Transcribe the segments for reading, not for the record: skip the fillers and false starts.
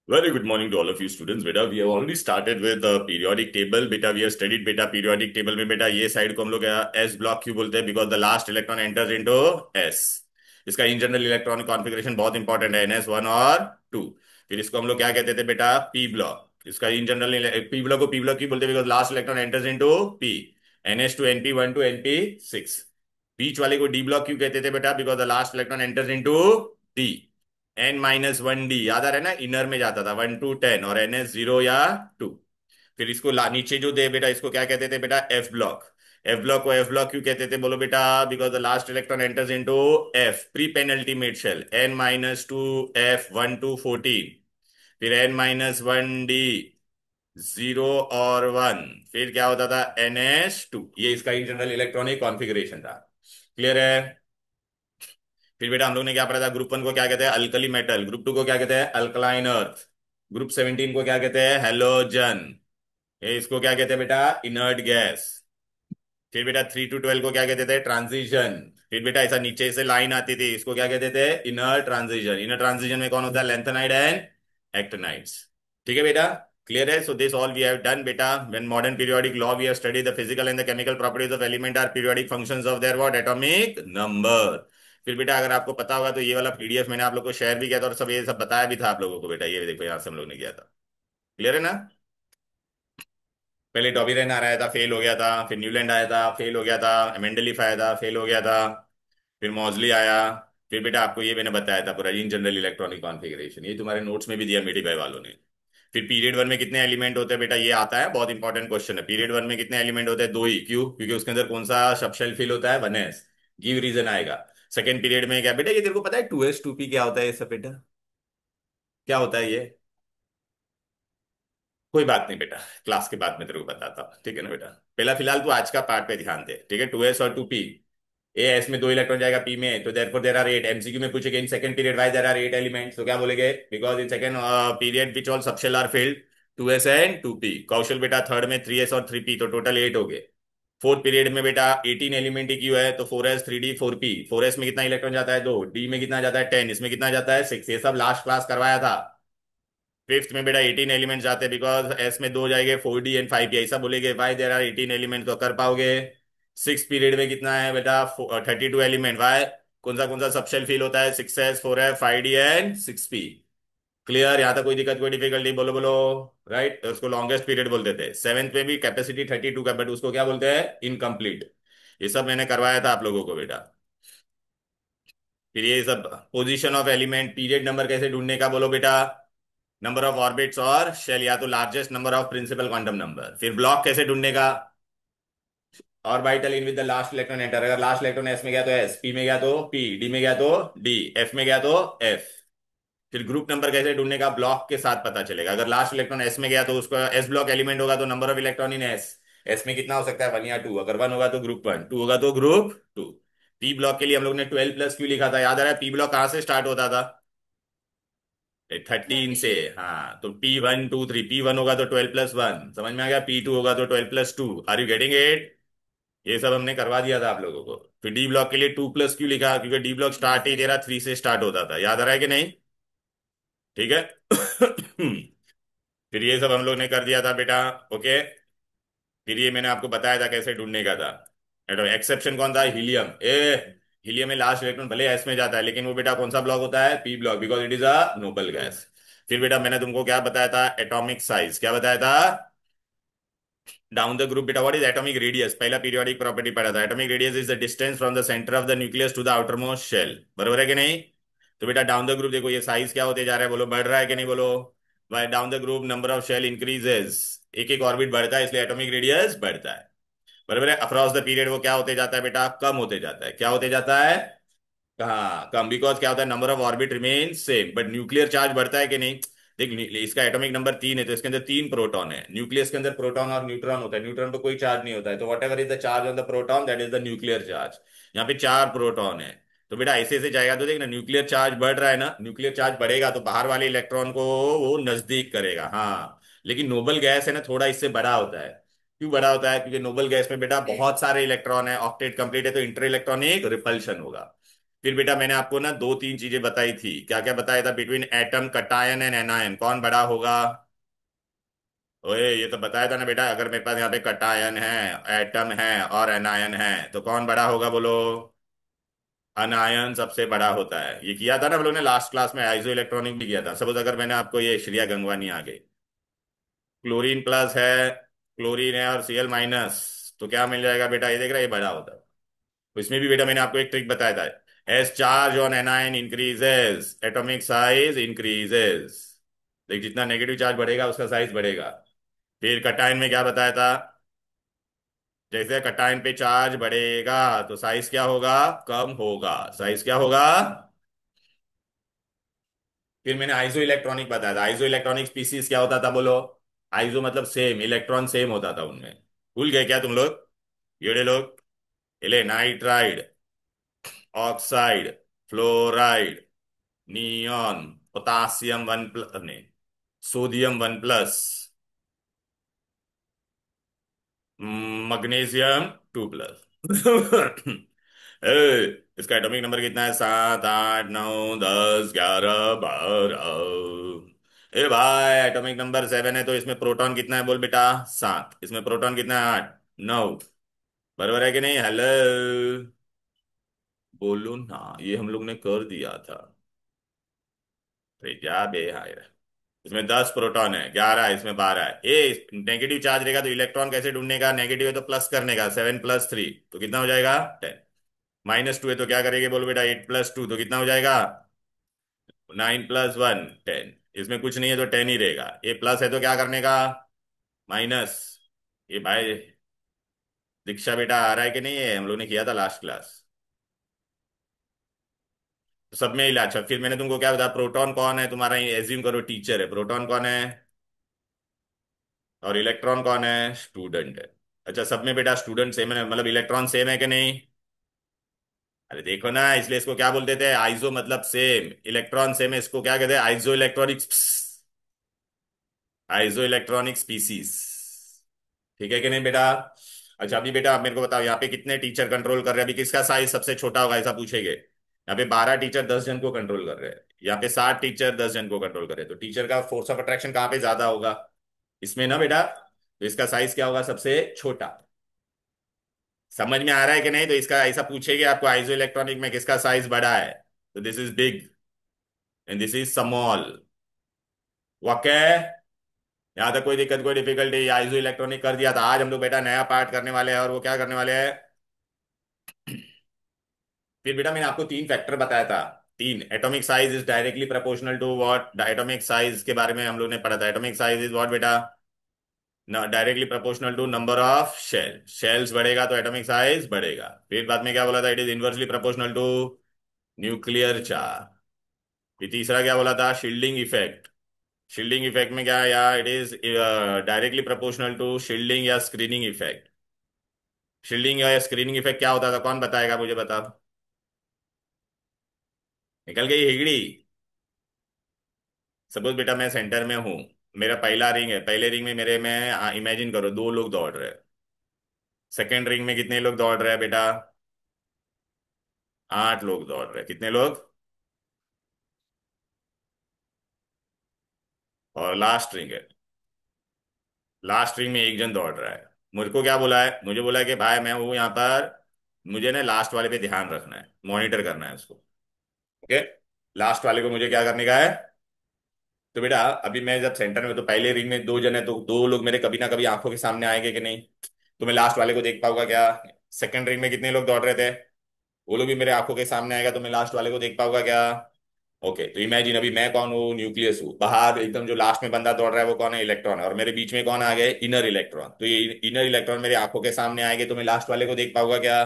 Very good morning to all of you students. बेटा we have already started with the periodic table. बेटा we have studied बेटा periodic table में बेटा ये side को हम लोग S ब्लॉक क्यों बोलते हैं? Because the last electron enters into S. इसका इन जनरल इलेक्ट्रॉनिक कॉन्फ़िगरेशन बहुत इंपॉर्टेंट है, NS1 और 2. फिर इसको हम लोग क्या कहते थे बेटा? P block. इसका इन जनरल P ब्लॉक को P ब्लॉक क्यों बोलते हैं? Because last electron enters into P. NS to NP1 to NP6. बीच वाले को D ब्लॉक क्यों कहते थे बेटा? Because the last electron enters into D. N-1D याद आ रहा है ना, इनर में जाता था 1 to 10 और NS0 या 2. फिर इसको नीचे जो दे बेटा, इसको क्या कहते थे बेटा? F block. F ब्लॉक को F ब्लॉक क्यों कहते थे बोलो बेटा? Because the last electron enters into F pre penultimate shell N-2 F 1 to 14. फिर N-1D 0 और 1. फिर क्या होता था? NS2. ये इसका इन जनरल इलेक्ट्रॉनिक कॉन्फ़िगरेशन था. क्लियर है? फिर बेटा हम लोग ने क्या पढ़ा था? ग्रुप 1 को क्या कहते हैं? Alkali metal. ग्रुप 2 को क्या कहते हैं? Alkaline earth. ग्रुप 17 को क्या कहते हैं? हेलोजन. ये इसको क्या कहते हैं बेटा? Inert gas. फिर बेटा 3 to 12 को क्या कहते थे? ट्रांजिशन. फिर बेटा ऐसा नीचे से लाइन आती थी, इसको क्या कहते थे? Inner transition. इनर ट्रांजिशन में कौन होता है? Lanthanide and actinides. ठीक है बेटा? क्लियर है? So this all we have done बेटा. When modern periodic law we have studied the physical and the chemical properties of element are periodic functions of their what? Atomic number. फिर बेटा अगर आपको पता होगा तो ये वाला पीडीएफ मैंने आप लोग को शेयर भी किया था और सब ये सब बताया भी था आप लोगों को बेटा. ये देखो यहाँ से हम लोग ने किया था. क्लियर है ना? पहले डॉबीरेन आ रहा था, फेल हो गया था. फिर न्यूलैंड आया था, फेल हो गया था. मेंडलीफ आया था, फेल हो गया था. फिर मॉजली आया. फिर बेटा आपको ये मैंने बताया था पूरा इन जनरल इलेक्ट्रॉनिक कॉन्फ़िगरेशन. ये तुम्हारे नोट्स में भी दिया मेडी भाई वालों ने. फिर पीरियड 1 में कितने एलिमेंट होते हैं बेटा? ये आता है, बहुत इंपॉर्टेंट क्वेश्चन है. पीरियड 1 में कितने एलिमेंट होते हैं? दो ही. क्यों? क्योंकि उसके अंदर कौन सा सबशेल फिल होता है? 1s. गिव रीजन आएगा. सेकंड पीरियड में क्या बेटा? ये तेरे को पता है 2s 2p क्या होता है ये सब बेटा? क्या होता है ये? कोई बात नहीं बेटा, क्लास के बाद में तेरे को बताता हूँ. ठीक है ना बेटा? पहला फिलहाल तू आज का पार्ट पे ध्यान दे. ठीक है? 2s और 2p. ए एस में दो इलेक्ट्रॉन जाएगा पी में, तो देयरफॉर देयर आर 8. एमसीक्यू में पूछेगा in second period why there are 8 elements, तो क्या बोलेंगे? Because in second period which all subshell are filled 2s and 2p. Kaushal बेटा थर्ड में 3s और 3p, तो टोटल 8 हो गए. फोर्थ पीरियड में बेटा 18 एलिमेंट ही क्यों है? तो 4s 3d 4p. 4s में कितना इलेक्ट्रॉन जाता है? 2. डी में कितना जाता है? 10. इसमें कितना जाता है? 6. ये सब लास्ट क्लास करवाया था. फिफ्थ में बेटा 18 एलिमेंट्स जाते हैं, बिकॉज एस में दो जाएंगे 4d and 5p. ऐसा बोलेगे वाई देर आर 18 एलिमेंट, तो कर पाओगे. सिक्स पीरियड में कितना है बेटा? 32 एलिमेंट. वाई? कौन सा सबशेल फील होता है? 6s 4f 5d and 6p. Clear? यहां तक कोई दिक्कत, कोई डिफिकल्टी? बोलो बोलो. राइट? उसको लॉन्गेस्ट पीरियड बोलते थे. सेवेंथ में भी कैपेसिटी 32 का, बट उसको क्या बोलते हैं? इनकम्प्लीट. ये सब मैंने करवाया था आप लोगों को बेटा. फिर ये सब position of element, period number कैसे ढूंढने का बोलो बेटा? नंबर ऑफ ऑर्बिट्स और शेल, या तो largest number of principal quantum number. फिर ब्लॉक कैसे ढूंढने का? Orbital in with the last electron enter. अगर लास्ट इलेक्ट्रॉन एस में गया तो एस, पी में गया तो पी, डी में गया तो डी, एफ में गया तो एफ. फिर ग्रुप नंबर कैसे ढूंढने का? ब्लॉक के साथ पता चलेगा. अगर लास्ट इलेक्ट्रॉन एस में गया तो उसका एस ब्लॉक एलिमेंट होगा, तो number of electron in S. S में कितना हो सकता है? 1 या 2. अगर 1 होगा तो ग्रुप 1, 2 होगा तो ग्रुप 2. पी ब्लॉक के लिए हम लोग ने 12 प्लस क्यों लिखा था? याद आ रहा है? पी ब्लॉक कहां से स्टार्ट होता था? 13 से. हाँ, तो P1 2 3. P1 होगा तो 12+1, समझ में आ गया? P2 होगा तो 12+2. Are you getting it? ये सब हमने करवा दिया था आप लोगों को. फिर डी ब्लॉक के लिए 2 प्लस क्यों लिखा? क्योंकि डी ब्लॉक स्टार्ट ही तेरा 3 से स्टार्ट होता था. याद आ रहा है कि नहीं? ठीक है. फिर ये सब हम लोग ने कर दिया था बेटा. ओके. फिर ये मैंने आपको बताया था कैसे ढूंढने का था. एक्सेप्शन कौन था? हीलियम. हीलियम में लास्ट इलेक्ट्रॉन भले एस में जाता है, लेकिन वो बेटा कौन सा ब्लॉक होता है? P block, because it is a noble gas. फिर बेटा मैंने तुमको क्या बताया था? Atomic size. क्या बताया था? डाउन द ग्रुप बेटा व्हाट इज एटॉमिक रेडियस? पहला पीरियोडिक प्रॉपर्टी पढ़ा था. Atomic radius is the distance from the centre of the nucleus to the outer most shell. बरोबर है कि नहीं? तो बेटा डाउन द ग्रुप देखो ये साइज क्या होते जा रहा है, बोलो बढ़ रहा है कि नहीं? बोलो. Down the group number of shell increases. एक एक ऑर्बिट बढ़ता है, इसलिए एटॉमिक रेडियस बढ़ता है. बराबर है? अक्रॉस द पीरियड वो क्या होते जाता है बेटा? कम होते जाता है. क्या होते जाता है? कहाँ कम? बिकॉज क्या होता है? Number of orbit remain same, but nuclear charge बढ़ता है कि नहीं? देख, इसका एटॉमिक नंबर 3 है, तो इसके अंदर 3 प्रोटॉन है. न्यूक्लियस के अंदर प्रोटॉन और न्यूट्रॉन होता है. न्यूट्रॉन पे कोई चार्ज नहीं होता है, तो what ever is the charge on the proton, that is the nuclear charge. यहाँ पे 4 प्रोटॉन है. तो बेटा ऐसे ऐसे जाएगा तो देख ना, न्यूक्लियर चार्ज बढ़ रहा है ना. न्यूक्लियर चार्ज बढ़ेगा तो बाहर वाले इलेक्ट्रॉन को वो नजदीक करेगा. हाँ, लेकिन नोबल गैस है ना, थोड़ा इससे बड़ा होता है. क्यों बड़ा होता है? क्योंकि नोबल गैस में बेटा बहुत सारे इलेक्ट्रॉन है, ऑक्टेट कंप्लीट है, तो इंटर इलेक्ट्रॉनिक रिपल्शन होगा. फिर बेटा मैंने आपको ना दो तीन चीजें बताई थी, क्या क्या बताया था, between atom cation and anion कौन बड़ा होगा। ओए ये तो बताया था ना बेटा, अगर मेरे पास यहाँ पे कटायन है, एटम है और एनायन है, तो कौन बड़ा होगा बोलो। अनायन सबसे बड़ा होता है, ये किया था ना हम लोग ने लास्ट क्लास में, आइसो इलेक्ट्रॉनिक भी किया था। सपोज अगर मैंने आपको ये श्रेया गंगवानी आ गई, क्लोरीन प्लस है, क्लोरीन है और Cl माइनस, तो क्या मिल जाएगा बेटा, ये देख रहा है, ये बड़ा होता है। तो इसमें भी बेटा मैंने आपको एक ट्रिक बताया था, as charge on anion increases atomic size increases. देख जितना नेगेटिव चार्ज बढ़ेगा उसका साइज बढ़ेगा। फिर कटायन में क्या बताया था, जैसे कटायन पे चार्ज बढ़ेगा तो साइज क्या होगा, कम होगा, साइज क्या होगा। फिर मैंने आइसो इलेक्ट्रॉनिक बताया था, आइसो इलेक्ट्रॉनिक स्पीसीज क्या होता था बोलो। आइसो मतलब सेम, इलेक्ट्रॉन सेम होता था उनमें। भूल गए क्या तुम लोग, ये लोग, इले nitride, oxide, fluoride, neon, potassium 1+, नहीं, सोडियम 1+, मैग्नीशियम 2+। ए, इसका एटॉमिक नंबर कितना है, 7 8 9 10 11 12। ए भाई एटॉमिक नंबर 7 है, तो इसमें प्रोटॉन कितना है बोल बेटा, 7, इसमें प्रोटॉन कितना है, 8 9। बराबर है कि नहीं, हेलो, बोलो ना, ये हम लोग ने कर दिया था। अरे क्या बे हाय, इसमें 10 प्रोटॉन है, 11 है, इसमें 12 है। ए नेगेटिव चार्ज रहेगा तो इलेक्ट्रॉन कैसे ढूंढने का, नेगेटिव है तो प्लस करने का, 7 + 3 तो कितना हो जाएगा, 10। -2 है तो क्या करेंगे बोलो बेटा, 8 + 2 तो कितना हो जाएगा, 9 + 1 10। इसमें कुछ नहीं है तो 10 ही रहेगा, ये प्लस है तो क्या करने का, माइनस। ये भाई दीक्षा बेटा आ रहा है कि नहीं, है हम लोग ने किया था लास्ट क्लास। तो सब में इलाज। अच्छा फिर मैंने तुमको क्या बताया, प्रोटॉन कौन है तुम्हारा, एज्यूम करो टीचर है, प्रोटॉन कौन है और इलेक्ट्रॉन कौन है, स्टूडेंट है। अच्छा सब में बेटा स्टूडेंट सेम है, मतलब इलेक्ट्रॉन सेम है कि नहीं। अरे देखो ना, इसलिए इसको क्या बोलते थे, आइसो मतलब सेम, इलेक्ट्रॉन सेम है, इसको क्या कहते हैं, iso electronic, iso electronic species. ठीक है कि नहीं बेटा। अच्छा अभी बेटा आप मेरे को बताओ, यहाँ पे कितने टीचर कंट्रोल कर रहे हैं, अभी किसका साइज सबसे छोटा होगा ऐसा पूछेंगे। यहाँ पे 12 टीचर 10 जन को कंट्रोल कर रहे हैं, यहाँ पे 60 टीचर 10 जन को कंट्रोल कर रहे हैं, तो टीचर का फोर्स ऑफ अट्रैक्शन कहाँ पे ज्यादा होगा, इसमें ना बेटा। तो इसका साइज क्या होगा, सबसे छोटा। समझ में आ रहा है कि नहीं, तो इसका ऐसा पूछेगा आपको, आइसो इलेक्ट्रॉनिक में किसका साइज बड़ा है, तो this is big and this is small. Okay, यहाँ तक कोई दिक्कत कोई डिफिकल्टी, आइसो इलेक्ट्रॉनिक कर दिया था। आज हम लोग बेटा नया पार्ट करने वाले हैं, और वो क्या करने वाले हैं। फिर बेटा मैंने आपको तीन फैक्टर बताया था, तीन, atomic size is directly proportional to what, atomic size के बारे में हम लोग ने पढ़ा था, एटॉमिक साइज इज व्हाट बेटा, directly proportional to number of shell, shells बढ़ेगा तो एटॉमिक साइज बढ़ेगा। फिर बाद में क्या बोला था, it is inversely proportional to nuclear charge. फिर तीसरा क्या बोला था, शील्डिंग इफेक्ट। शील्डिंग इफेक्ट में क्या है, या it is directly proportional to shielding या स्क्रीनिंग इफेक्ट। शील्डिंग या स्क्रीनिंग इफेक्ट क्या होता था, कौन बताएगा मुझे, बताओ। निकल गई हिगड़ी। सपोज बेटा मैं सेंटर में हूँ, मेरा पहला रिंग है, पहले रिंग में मेरे में इमेजिन करो 2 लोग दौड़ रहे हैं, सेकेंड रिंग में कितने लोग दौड़ रहे हैं बेटा, 8 लोग दौड़ रहे हैं, कितने लोग, और लास्ट रिंग है, लास्ट रिंग में एक जन दौड़ रहा है। मुझको क्या बोला है, मुझे बोला है कि भाई मैं हूँ यहाँ पर, मुझे ना लास्ट वाले पे ध्यान रखना है, मॉनिटर करना है उसको। ओके, लास्ट वाले को मुझे क्या करने का है। तो बेटा अभी मैं जब सेंटर में, तो पहले रिंग में 2 जन है, तो 2 लोग मेरे कभी ना कभी आंखों के सामने आएंगे कि नहीं, तो मैं लास्ट वाले को देख पाऊंगा क्या। सेकंड रिंग में कितने लोग दौड़ रहे थे, वो लोग भी मेरे आंखों के सामने आएगा, तो मैं लास्ट वाले को देख पाऊंगा क्या। ओके, तो इमेजिन अभी मैं कौन हूँ, न्यूक्लियस हूँ, बाहर एकदम जो लास्ट में बंदा दौड़ रहा है वो कौन है, इलेक्ट्रॉन है, और मेरे बीच में कौन आ गए, इनर इलेक्ट्रॉन। तो ये इनर इलेक्ट्रॉन मेरे आंखों के सामने आएंगे, तो मैं लास्ट वाले को देख पाऊंगा क्या।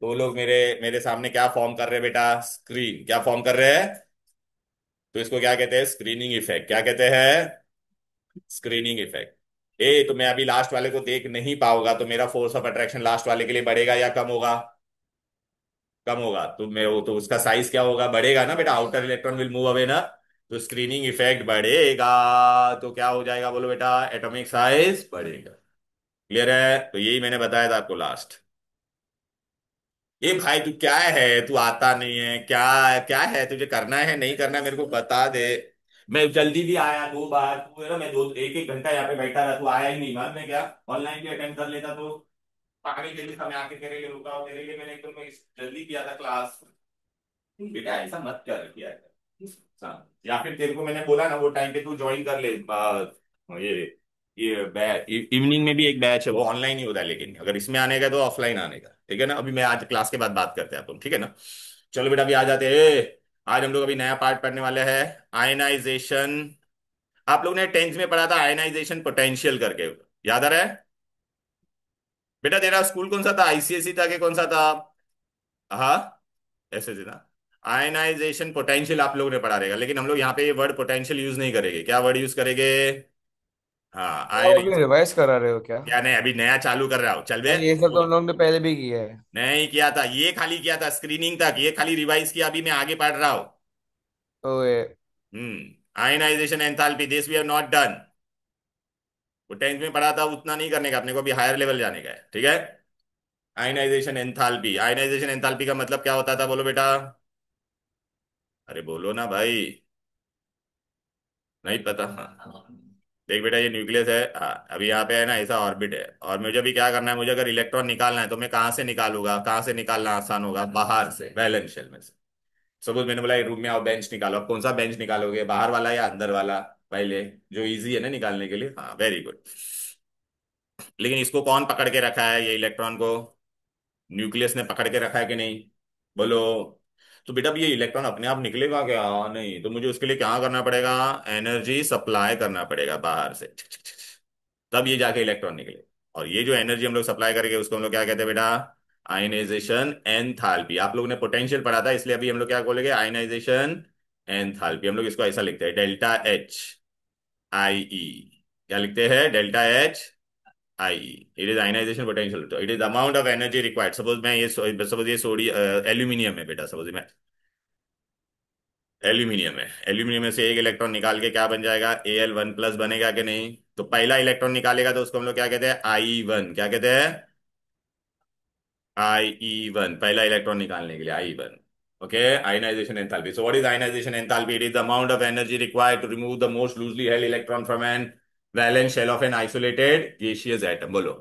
तो लोग मेरे मेरे सामने क्या फॉर्म कर रहे हैं बेटा, स्क्रीन, क्या फॉर्म कर रहे हैं। तो इसको क्या कहते हैं, स्क्रीनिंग इफेक्ट, क्या कहते हैं, स्क्रीनिंग इफेक्ट। तो मैं अभी लास्ट वाले को देख नहीं पाऊंगा, तो मेरा फोर्स ऑफ अट्रैक्शन लास्ट वाले के लिए बढ़ेगा या कम होगा, कम होगा। तो मैं वो, तो उसका साइज क्या होगा, बढ़ेगा ना बेटा, outer electron will move away ना, तो स्क्रीनिंग इफेक्ट बढ़ेगा, तो क्या हो जाएगा बोलो बेटा, एटॉमिक साइज बढ़ेगा। क्लियर है, तो यही मैंने बताया था आपको लास्ट। ये भाई तू क्या है, तू आता नहीं है क्या? क्या है तुझे, करना है नहीं करना है, मेरे को बता दे। मैं जल्दी भी आया 2 बार, तू है ना, मैं 1 1 घंटा यहाँ पे बैठा रहा, तू आया ही नहीं। मैं क्या ऑनलाइन भी अटेंड कर लेता तो पागल के लिए मैं आके तेरे लिए रुका हूँ, तेरे लिए मैंने एकदम जल्दी किया था क्लास। बेटा ऐसा मत कर, किया कर। या फिर तेरे को मैंने बोला ना वो टाइम पे तू ज्वाइन कर ले, ये इवनिंग में भी एक बैच है, वो ऑनलाइन ही होता है, लेकिन अगर इसमें आने का तो ऑफलाइन आने का, ठीक है ना। अभी मैं आज क्लास के बाद बात करते हैं अपन, ठीक है ना। चलो बेटा अभी आ जाते हैं। आज हम लोग अभी नया पार्ट पढ़ने वाले हैं, आयनाइजेशन। आप लोग ने 10th में पढ़ा था आयनाइजेशन पोटेंशियल करके, याद आ रहा है? बेटा तेरा स्कूल कौन सा था, आईसीएसई था कि कौन सा था? हाँ, ऐसे थे ना। आयनाइजेशन पोटेंशियल आप लोगों ने पढ़ा रहेगा, लेकिन हम लोग यहाँ पे ये वर्ड पोटेंशियल यूज नहीं करेंगे। क्या वर्ड यूज करेंगे? हाँ, आप अभी आयनाइज। रिवाइज करा रहे हो क्या? क्या नहीं, अभी नया चालू कर रहा हूँ, चल बे। नहीं, ये सब तो हम लोग ने पहले भी किया है। नहीं किया था, ये खाली किया था स्क्रीनिंग तक, ये खाली रिवाइज किया, अभी मैं आगे पढ़ रहा हूँ। तो ये ionization enthalpy, this we have not done. वो 10th में पढ़ा था, उतना नहीं करने का अपने को, अभी हायर लेवल जाने का है, ठीक है। आयनाइजेशन एंथैल्पी, आयनाइजेशन एंथैल्पी का मतलब क्या होता था, बोलो बेटा। अरे बोलो ना भाई। नहीं पता, हाँ। देख बेटा ये न्यूक्लियस है, हाँ, अभी यहाँ पे है ना ऐसा ऑर्बिट है, और मुझे भी क्या करना है, मुझे अगर इलेक्ट्रॉन निकालना है तो मैं कहाँ से निकालूंगा, कहाँ से निकालना आसान होगा, बाहर से, वैलेंस शेल में से। सपोज मैंने बोला रूम में आओ बेंच निकालो, अब कौन सा बेंच निकालोगे, बाहर वाला या अंदर वाला? पहले जो इजी है ना निकालने के लिए, हाँ वेरी गुड। लेकिन इसको कौन पकड़ के रखा है, ये इलेक्ट्रॉन को? न्यूक्लियस ने पकड़ के रखा है कि नहीं? बोलो। तो बेटा अब ये इलेक्ट्रॉन अपने आप निकलेगा क्या? नहीं, तो मुझे उसके लिए क्या करना पड़ेगा, एनर्जी सप्लाई करना पड़ेगा बाहर से, तब ये जाके इलेक्ट्रॉन निकले। और ये जो एनर्जी हम लोग सप्लाई करेंगे उसको हम लोग क्या कहते हैं बेटा? Ionization enthalpy. आप लोगों ने पोटेंशियल पढ़ा था, इसलिए अभी हम लोग क्या बोलेंगे, आयनाइजेशन एंथैल्पी। हम लोग इसको ऐसा लिखते हैं, डेल्टा एच आई ई। क्या लिखते हैं, delta H I. It is ionization potential, तो it is amount of energy required. Suppose ये सोडियम एल्यूमिनियम है बेटा, सपोज में एल्यूमिनियम है, एल्यूमिनियम में से एक इलेक्ट्रॉन निकाल के क्या बन जाएगा, Al1+ बनेगा कि नहीं? तो पहला इलेक्ट्रॉन निकालेगा तो उसको हम लोग क्या कहते हैं, I1। क्या कहते हैं? IE1, पहला इलेक्ट्रॉन निकालने के लिए I1। Okay, ionization enthalpy. So what is ionization enthalpy? It is the amount of energy required to remove the most loosely held electron from an valence shell of an isolated gaseous atom. बोलो।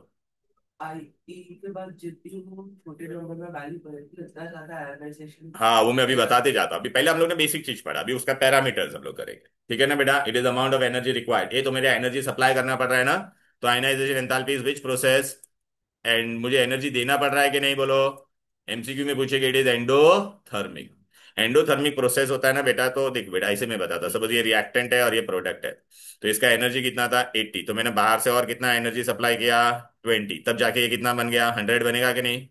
I ई के बाद जितनी वो छोटे number में value बढ़ेगी उतना ज्यादा आयनाइजेशन। हाँ वो मैं अभी बताते जाता हूँ, अभी पहले हम लोग ने बेसिक चीज पढ़ा, अभी उसका पैरामीटर्स हम लोग करेंगे, ठीक है ना बेटा। It is amount of energy required, ये तो मेरे एनर्जी सप्लाई करना पड़ रहा है ना। तो ionization enthalpy is which process, and मुझे एनर्जी देना पड़ रहा है कि नहीं, बोलो। एमसीक्यू में पूछेगा, it is endothermic. Endothermic process होता है ना बेटा, तो देख बेटा ऐसे मैं बताता, सपोज ये रिएक्टेंट है और ये प्रोडक्ट है। तो इसका एनर्जी कितना था, 80, तो मैंने बाहर से और कितना एनर्जी सप्लाई किया, 20, तब जाके ये कितना बन गया, 100 बनेगा कि नहीं?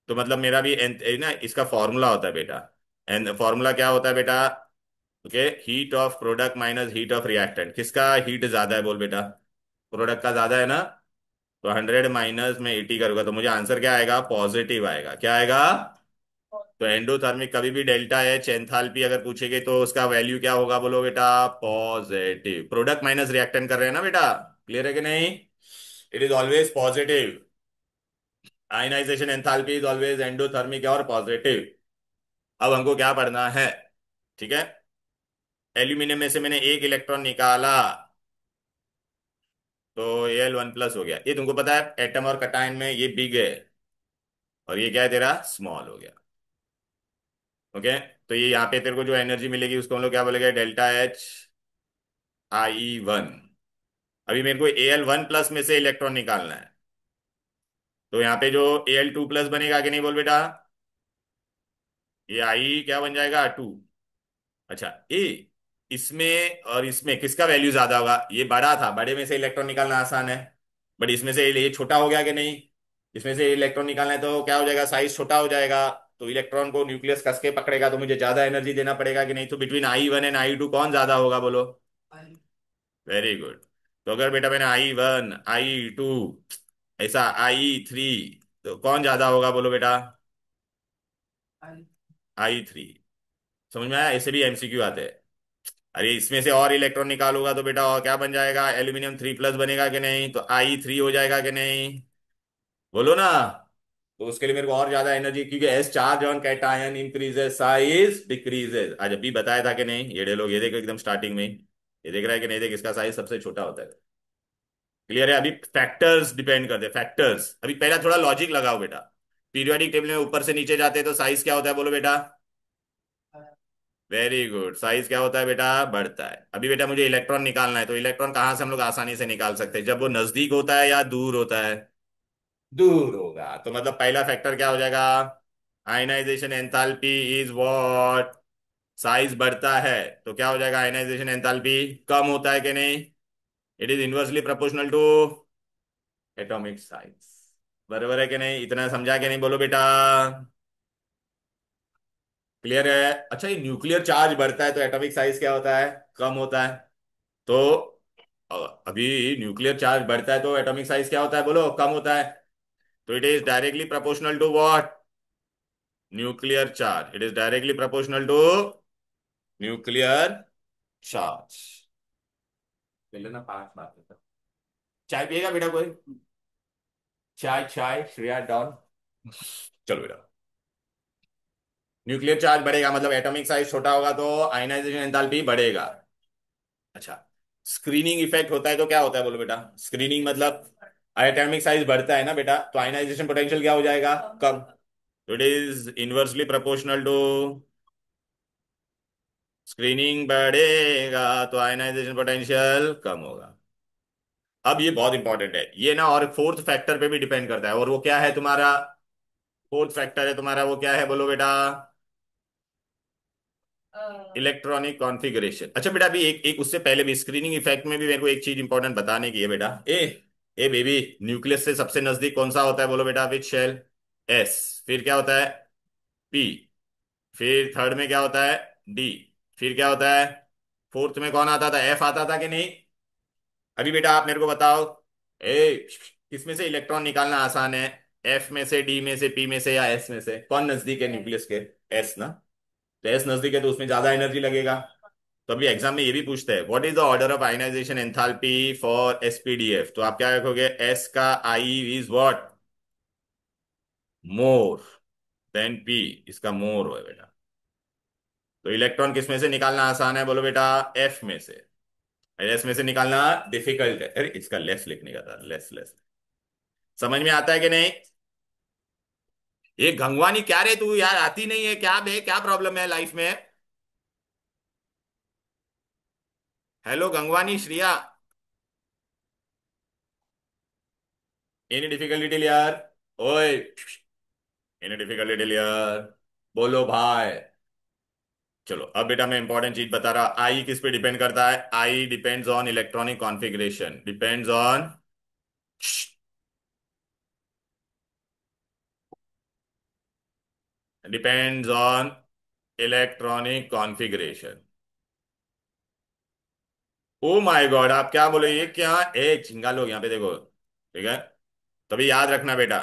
तो मतलब मेरा भी ना इसका फॉर्मूला होता है बेटा। एंड फॉर्मूला क्या होता है बेटा? Okay, heat of product minus heat of reactant, किसका हीट ज्यादा है बोल बेटा? प्रोडक्ट का ज्यादा है ना। तो 100 माइनस में 80 करूंगा तो मुझे आंसर क्या आएगा, पॉजिटिव आएगा। क्या आएगा? तो एंडोथर्मिक कभी भी डेल्टा एच एंथैल्पी अगर पूछेगे तो उसका वैल्यू क्या होगा, बोलो बेटा? पॉजिटिव। प्रोडक्ट माइनस रिएक्टेंट कर रहे हैं ना बेटा, क्लियर है कि नहीं? It is always positive. Ionization enthalpy is always endothermic और पॉजिटिव। अब हमको क्या पढ़ना है, ठीक है। एल्यूमिनियम में से मैंने एक इलेक्ट्रॉन निकाला, तो Al1+ हो गया। ये तुमको पता है एटम और कटायन में ये बिग है, और ये क्या है तेरा, स्मॉल हो गया। ओके, तो ये यहाँ पे तेरे को जो एनर्जी मिलेगी उसको हम लोग क्या बोलेंगे, डेल्टा एच I1। अभी मेरे को Al1+ में से इलेक्ट्रॉन निकालना है, तो यहाँ पे जो Al2+ बनेगा कि नहीं बोल बेटा? ये आई क्या बन जाएगा, 2। अच्छा, ए इसमें और इसमें किसका वैल्यू ज्यादा होगा? ये बड़ा था, बड़े में से इलेक्ट्रॉन निकालना आसान है, बट इसमें से ये छोटा हो गया कि नहीं? इसमें से इलेक्ट्रॉन निकालना है तो क्या हो जाएगा, साइज छोटा हो जाएगा। तो इलेक्ट्रॉन को न्यूक्लियस कस के पकड़ेगा, तो मुझे ज्यादा एनर्जी देना पड़ेगा कि नहीं? तो बिटवीन I1 एंड I2 कौन ज्यादा होगा, बोलो? Very good. तो अगर बेटा मैंने I1 I2 ऐसा I3, तो कौन ज्यादा होगा बोलो बेटा? I3। समझ में आया? ऐसे भी एमसीक्यू आते हैं। अरे इसमें से और इलेक्ट्रॉन निकालूंगा तो बेटा और क्या बन जाएगा, एल्यूमिनियम 3+ बनेगा कि नहीं? तो I3 हो जाएगा कि नहीं, बोलो ना। तो उसके लिए मेरे को और ज्यादा एनर्जी, क्योंकि S charge on cation increases size decreases. आज अभी बताया था कि नहीं, ये लोग ये देखो एकदम स्टार्टिंग में ही, ये देख रहा है कि नहीं, देख इसका साइज सबसे छोटा होता है। क्लियर है? अभी फैक्टर्स डिपेंड करते हैं, फैक्टर्स। अभी पहला थोड़ा लॉजिक लगाओ बेटा। पीरियोडिक टेबल में ऊपर से नीचे जाते हैं तो साइज क्या होता है, बोलो बेटा। वेरी गुड, साइज क्या होता है बेटा, बढ़ता है। अभी बेटा मुझे इलेक्ट्रॉन निकालना है, तो इलेक्ट्रॉन कहां से हम लोग आसानी से निकाल सकते हैं, जब वो नजदीक होता है या दूर होता है, दूर होगा। तो मतलब पहला फैक्टर क्या हो जाएगा, ionization enthalpy is what, size बढ़ता है तो क्या हो जाएगा, आयनाइजेशन एंथैल्पी कम होता है कि नहीं, it is inversely proportional to atomic size. बराबर है कि नहीं, इतना समझा कि नहीं, बोलो बेटा। क्लियर है? अच्छा, ये न्यूक्लियर चार्ज बढ़ता है तो एटॉमिक साइज क्या होता है, कम होता है। तो अ, अभी न्यूक्लियर चार्ज बढ़ता है तो एटॉमिक साइज क्या होता है, बोलो, कम होता है। तो it is directly proportional to what, nuclear charge. It is directly proportional to nuclear charge. ले लेना, पांच बात। चाय पिएगा बेटा कोई? चाय चाय, श्रेया डॉन। चलो बेटा, न्यूक्लियर चार्ज बढ़ेगा मतलब एटॉमिक साइज छोटा होगा तो आयनाइजेशन एंथैल्पी बढ़ेगा। अच्छा, स्क्रीनिंग इफेक्ट होता है तो क्या होता है, बोलो बेटा। स्क्रीनिंग मतलब एटॉमिक साइज बढ़ता है ना बेटा, तो आयनाइजेशन पोटेंशियल क्या हो जाएगा, कम। तो it is inversely proportional to, screening बढ़ेगा तो आयनाइजेशन पोटेंशियल कम होगा। अब ये बहुत इंपॉर्टेंट है ये ना, और फोर्थ फैक्टर पे भी डिपेंड करता है, और वो क्या है तुम्हारा, फोर्थ फैक्टर है तुम्हारा, वो क्या है बोलो बेटा, इलेक्ट्रॉनिक कॉन्फ़िगरेशन। अच्छा बेटा, अभी एक एक उससे पहले भी स्क्रीनिंग इफेक्ट में भी मेरे को एक चीज इंपॉर्टेंट बताने की है बेटा। ए बेबी, न्यूक्लियस से सबसे नजदीक कौन सा होता है, बोलो बेटा, विच शेल, एस। फिर क्या होता है, पी। फिर थर्ड में क्या होता है, डी। फिर क्या होता है, फोर्थ में कौन आता था, एफ आता था कि नहीं। अभी बेटा आप मेरे को बताओ, ए किसमें से इलेक्ट्रॉन निकालना आसान है, एफ में से, डी में से, पी में से, या एस में से, कौन नजदीक है न्यूक्लियस के, एस ना। तो एस नजदीक है तो उसमें ज्यादा एनर्जी लगेगा। तो अभी एग्जाम में ये भी पूछते हैं, what is the order of ionization enthalpy for SPDF, तो आप क्या रखोगे, एस का I is what, more than P, इसका मोर है बेटा। तो इलेक्ट्रॉन किस में से निकालना आसान है, बोलो बेटा, एफ में से। एस में से निकालना डिफिकल्ट है, अरे इसका लेस लिखने का था, लेस लेस। समझ में आता है कि नहीं? ये गंगवानी क्या रे तू यार, आती नहीं है क्या बे, क्या प्रॉब्लम है लाइफ में? Hello Gangwani Shriya, any difficulty यार, ओए, एनी डिफिकल्टी यार, बोलो भाई। चलो अब बेटा मैं इंपॉर्टेंट चीज बता रहा, आई किस पे डिपेंड करता है, I depends on electronic configuration, depends on, depends on electronic configuration. Oh my God, आप क्या बोले, ये क्या, ए चिंगा लोग यहाँ पे देखो, ठीक है। तभी याद रखना बेटा,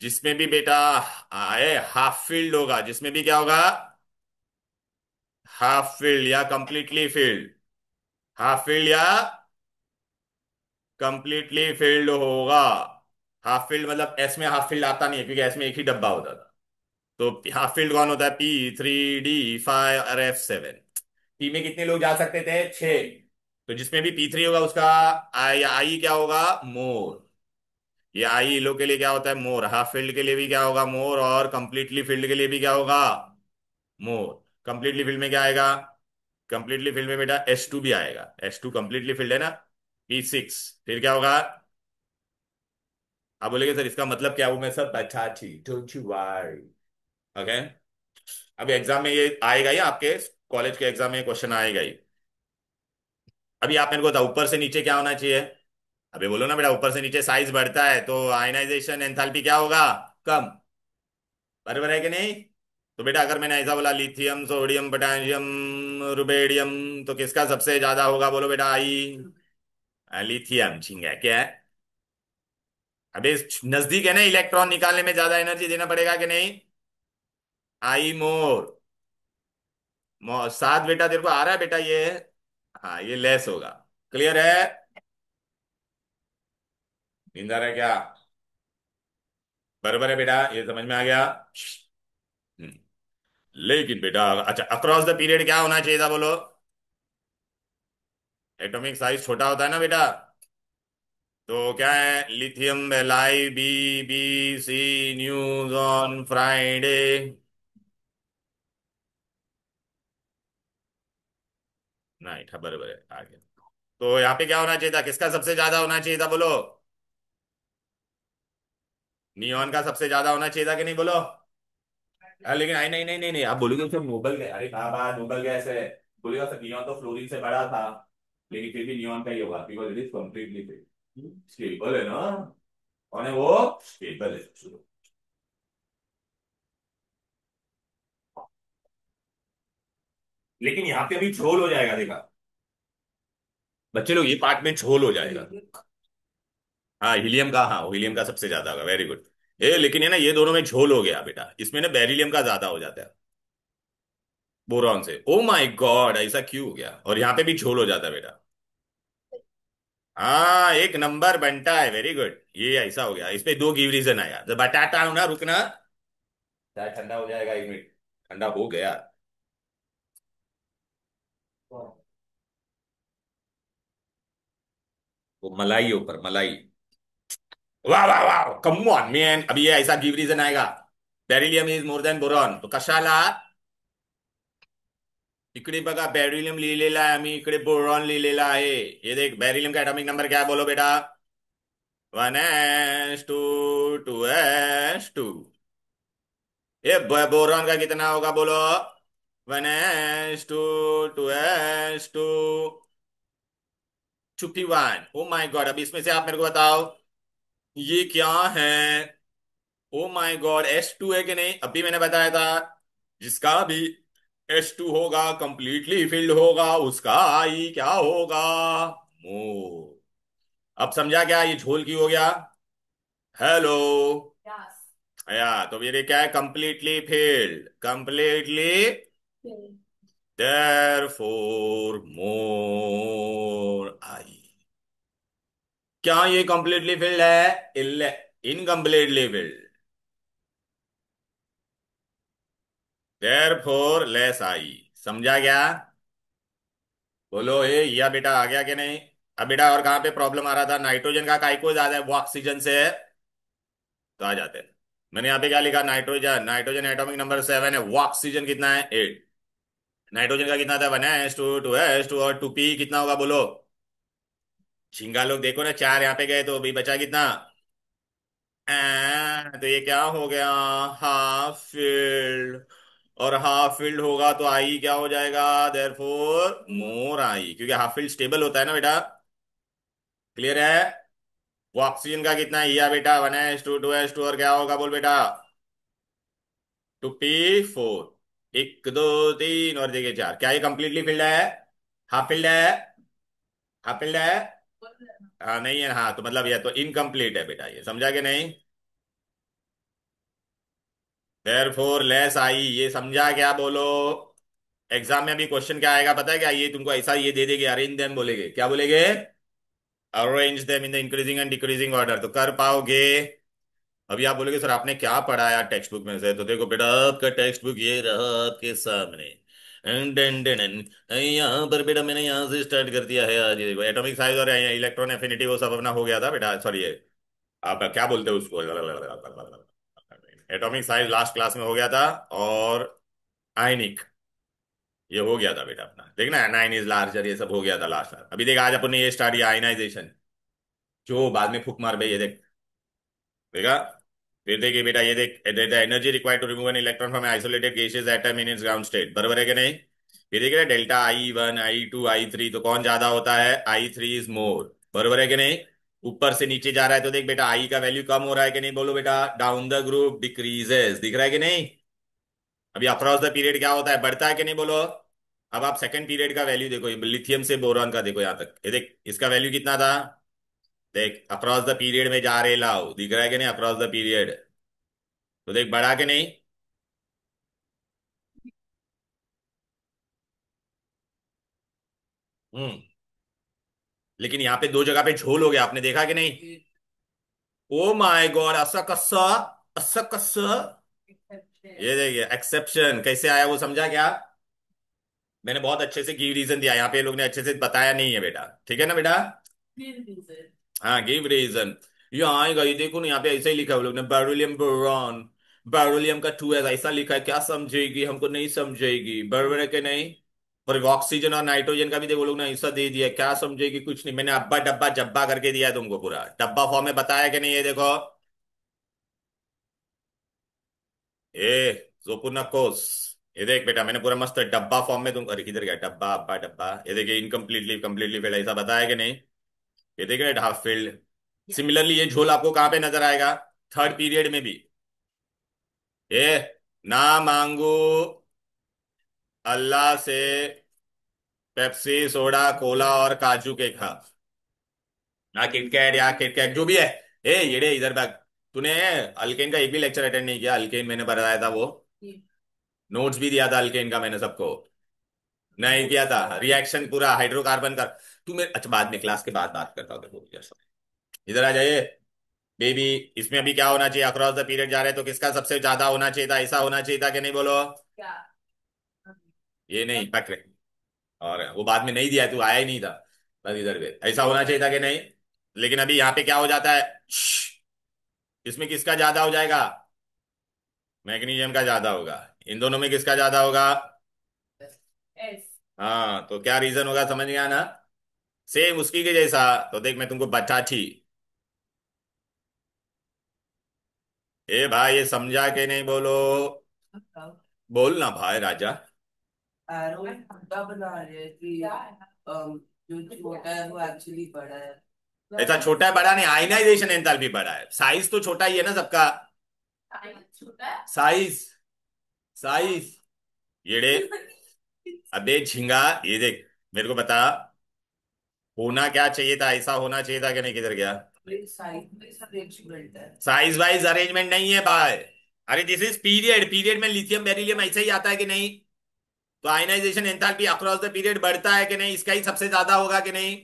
जिसमें भी बेटा आए हाफ फील्ड होगा, जिसमें भी क्या होगा, हाफ फील्ड या कंप्लीटली फील्ड, हाफ फील्ड या कंप्लीटली फील्ड होगा। हाफ फील्ड मतलब एस में हाफ फील्ड आता नहीं है, क्योंकि एस में एक ही डब्बा होता था। तो हाफ फील्ड कौन होता है, P3D5 और F7। पी में कितने लोग जा सकते थे, छह। तो जिसमें भी P3 होगा उसका आई क्या होगा, मोर। ये आई लोग के लिए क्या होता है, मोर। हाफ फील्ड के लिए भी क्या होगा, मोर, और कंप्लीटली फील्ड के लिए भी क्या होगा, मोर। कंप्लीटली फील्ड में क्या आएगा, कंप्लीटली फील्ड में बेटा H2 भी आएगा, H2 कंप्लीटली फील्ड है ना, P6। फिर क्या होगा, आप बोलेगे सर इसका मतलब क्या, वो मैं सब अच्छा थी, डोंट यू वरी। ओके, अभी एग्जाम में ये आएगा ही, आपके कॉलेज के एग्जाम में ये क्वेश्चन आएगा ही। अभी आप मेरे को बताओ ऊपर से नीचे क्या होना चाहिए, अभी बोलो ना बेटा, ऊपर से नीचे साइज बढ़ता है तो आयनाइजेशन एंथैल्पी क्या होगा, कम। बराबर है कि नहीं? तो बेटा अगर मैंने ऐसा बोला, लिथियम, सोडियम, पोटेशियम, रुबेडियम, तो किसका सबसे ज्यादा होगा, बोलो बेटा, आई। लिथियम झिंगा क्या है, अबे नजदीक है ना, इलेक्ट्रॉन निकालने में ज्यादा एनर्जी देना पड़ेगा कि नहीं, आई मोर। सात बेटा तेरे को आ रहा है बेटा ये, हाँ ये लेस होगा। क्लियर है? नींद आ रहा है क्या? बराबर है बेटा, ये समझ में आ गया। हम्म, लेकिन बेटा अच्छा, अक्रॉस द पीरियड क्या होना चाहिए था बोलो? एटॉमिक साइज छोटा होता है ना बेटा। तो क्या है, लिथियम बेलाई B, B C, news on Friday. नहीं था, बराबर है, आ गया। तो यहाँ पे क्या होना चाहिए था, किसका सबसे ज्यादा होना चाहिए था बोलो? नियॉन का सबसे ज्यादा होना चाहिए था कि नहीं बोलो? लेकिन आई नहीं नहीं नहीं नहीं, आप बोलोगे उससे नोबल गैस, अरे बाबा नोबल गैस है। बोलेगा सर नियॉन तो फ्लोरीन से बड़ा था, लेकिन फिर भी नियॉन का ही होगा because it is completely stable है ना। कौन है वो? स्टेबल है। लेकिन यहाँ पे अभी झोल हो जाएगा, देखा बच्चे लोग, ये पार्ट में झोल हो जाएगा। हाँ हीलियम का, हाँ हीलियम का सबसे ज्यादा होगा, वेरी गुड। लेकिन है ना, ये दोनों में झोल हो गया बेटा, इसमें ना बेरिलियम का ज्यादा हो जाता है बोरॉन से। ओ माय गॉड, ऐसा क्यों हो गया? और यहाँ पे भी झोल हो जाता है बेटा। हाँ एक नंबर बनता है, वेरी गुड। ये ऐसा हो गया, इस पे दो गिव रीजन आया, जब बताता हूं ना, रुकना। चाय ठंडा हो जाएगा, 1 मिनट। ठंडा हो गया। वो मलाई ऊपर मलाई। वाह वाह वाह, कम ऑन मैन, अभी ये ऐसा गिव रीजन आएगा। Beryllium is more than boron, तो कशाला इकडे बघा, बेरिलियम लिहिलेला आहे, आम्ही इकडे बोरॉन लिहिलेला आहे। ये देख, बेरिलियम का एटॉमिक नंबर क्या है बोलो बेटा? 1s2, 2s2। ये बोरॉन का कितना होगा बोलो? 1s2, 2s2, 51। O my God, अब इसमें से आप मेरे को बताओ, ये क्या है? ओ माय गॉड, S2 है कि नहीं? अभी मैंने बताया था, जिसका भी S2 होगा कंप्लीटली फिल्ड होगा, उसका आई क्या होगा? मोर। अब समझा क्या ये झोल की हो गया? हेलो। या तो ये क्या है, कंप्लीटली फिल्ड, कंप्लीटली देयरफॉर मोर आई। क्या ये कंप्लीटली फिल्ड है? Incompletely field, therefore less I. समझा क्या? बोलो या बेटा, आ गया कि नहीं? अब बेटा और कहाँ पे प्रॉब्लम आ रहा था, नाइट्रोजन का काय को ज्यादा है वो ऑक्सीजन से है, तो आ जाते हैं। मैंने यहाँ पे क्या लिखा, नाइट्रोजन, नाइट्रोजन एटॉमिक नंबर 7 है, वो ऑक्सीजन कितना है? 8। नाइट्रोजन का कितना था? 1s2, 2s2, और 2p कितना होगा बोलो? झिंगा लोग देखो ना, 4 यहाँ पे गए तो अभी बचा कितना? तो ये क्या हो गया, हाफ फील्ड। और हाफ फील्ड होगा तो आई क्या हो जाएगा? देयरफॉर मोर आई, क्योंकि हाफ फील्ड स्टेबल होता है ना बेटा। क्लियर है? वो ऑक्सीजन का कितना है या बेटा? 1s2, 2s2, और क्या होगा बोल बेटा? 2p4। 1 2 3 और देखिए 4, क्या ये कंप्लीटली फिल्ड है? हाफ फील्ड है? हाफ फील्ड है? हाँ नहीं है, हाँ तो मतलब ये तो इनकम्प्लीट है बेटा, ये समझा कि नहीं? देयरफॉर लेस आई, ये समझा क्या बोलो? एग्जाम में अभी क्वेश्चन क्या आएगा पता है क्या? ये तुमको ऐसा ये दे देंगे, अरेंज देम बोलेंगे, क्या बोलेंगे? Arrange them in the increasing and decreasing order, तो कर पाओगे? अभी आप बोलोगे सर आपने क्या पढ़ा यार टेक्स्ट बुक में से, तो देखो बेटा आपका टेक्स्ट बुक ये रहा आपके सामने। यहाँ पर बेटा मैंने यहाँ से स्टार्ट कर दिया है आज, ये देखो एटॉमिक साइज और इलेक्ट्रॉन एफिनिटी वो सब अपना हो गया था बेटा, सॉरी ये आप क्या बोलते हो उसको, एटॉमिक साइज लास्ट क्लास में हो गया था। और आयनिक, ये हो गया था बेटा अपना, देखना 9 इज लार्जर, ये सब हो गया था लास्ट क्लास। अभी देख आज अपन ने ये स्टार्ट किया आयनाइजेशन, जो बाद में फूक मार भाई, ये देख, देखा? फिर देखिए बेटा, ये देख, the energy required to remove an electron from isolated gases atom in its ground state, बराबर है कि नहीं? फिर देखिए डेल्टा I1, I2, I3, तो कौन ज्यादा होता है? I3 इज मोर, बराबर है कि नहीं? ऊपर से नीचे जा रहा है तो देख बेटा, आई का वैल्यू कम हो रहा है कि नहीं बोलो बेटा? डाउन द ग्रुप डिक्रीजेस, दिख रहा है कि नहीं? अभी अक्रॉस द पीरियड क्या होता है, बढ़ता है कि नहीं बोलो? अब आप सेकंड पीरियड का वैल्यू देखो, लिथियम से बोरॉन का देखो, यहां तक ये देख, इसका वैल्यू कितना था? देख अक्रॉस द पीरियड में जा रहे लाओ, दिख रहा है कि नहीं अक्रॉस द पीरियड? तो देख बढ़ा के नहीं? हम्म। लेकिन यहाँ पे दो जगह पे झोल हो गया, आपने देखा कि नहीं? ओ माय गॉड, ऐसा कस्सा, असकस। एक्सेप्शन। ये देखिए एक्सेप्शन कैसे आया वो समझा क्या? मैंने बहुत अच्छे से गिव रीजन दिया, यहाँ पे लोग ने अच्छे से बताया नहीं है बेटा, ठीक है ना बेटा? फिर रीजन। हाँ गिव रीजन। ये आएगा, ये देखो ना यहाँ पे ऐसे ही लिखा है वो लोग ने, बेरिलियम बोरॉन, बेरिलियम का 2s ऐसा लिखा है, क्या समझेगी, हमको नहीं समझेगी, बराबर है कि नहीं? और ऑक्सीजन और नाइट्रोजन का भी देखो लोग ने ऐसा दे दिया, क्या समझेगी, कुछ नहीं। मैंने अब्बा डब्बा जब्बा करके दिया है तुमको, पूरा डब्बा फॉर्म में बताया कि नहीं, ये देखो। ए जोपुनकोस, ये देख बेटा मैंने पूरा मस्त डब्बा फॉर्म में तुम, अरे किधर गया डब्बा, अब्बा डब्बा, ये देखिए इनकम्प्लीटली कंप्लीटली फेल्ड ऐसा बताया कि नहीं? ये देख रहे हाफ फील्ड। सिमिलरली ये झोल आपको कहां पे नजर आएगा? थर्ड पीरियड में भी। ए ना मांगू अल्लाह से पेप्सी सोडा कोला और काजू के खा, ना किटकैट या किटकैट जो भी है। ए येड़े इधर बैग, तूने अल्केन का एक भी लेक्चर अटेंड नहीं किया? अल्केन मैंने बताया था वो, नोट्स भी दिया था अल्केन का मैंने सबको। नहीं किया था, रिएक्शन पूरा हाइड्रोकार्बन का। तू मेरे, अच्छा बाद में क्लास के बाद बात करता हूँ देखो जैसा। इधर आ जाइए बेबी। इसमें अभी क्या होना चाहिए, अक्रॉस द पीरियड जा रहे हैं तो किसका सबसे ज्यादा होना चाहिए था, ऐसा होना चाहिए था कि नहीं बोलो? क्या? ये नहीं पकड़े, और वो बाद में नहीं दिया है, तू आया ही नहीं था, बस इधर पे ऐसा होना चाहिए था कि नहीं? लेकिन अभी यहाँ पे क्या हो जाता है, इसमें किसका ज्यादा हो जाएगा? मैग्नीशियम का ज्यादा होगा। इन दोनों में किसका ज्यादा होगा? एस। हाँ, तो क्या रीजन होगा, समझ गया ना? सेम उसकी के जैसा। तो देख मैं तुमको बताती, ए भाई ये समझा के नहीं बोलो? बोल ना भाई राजा। एरो छोटा बना रहे हैं कि जो छोटा है वो एक्चुअली बड़ा है। ऐसा छोटा है बड़ा नहीं, आयनाइजेशन एंथैल्पी बड़ा है, साइज तो छोटा ही है ना सबका। छोटा है। साइज, साइज, येड़े, अबे झिंगा, ये देख मेरे को बता, होना क्या चाहिए था, ऐसा होना चाहिए था कि नहीं, किधर गया? साइज में सब अरेंजमेंट है। साइज वाइज अरेंजमेंट नहीं है भाई। अरे दिस इज पीरियड, पीरियड में लिथियम बेरिलियम ऐसे ही आता है कि नहीं? तो ionization enthalpy across the period बढ़ता है कि नहीं, इसका ही सबसे ज्यादा होगा कि नहीं?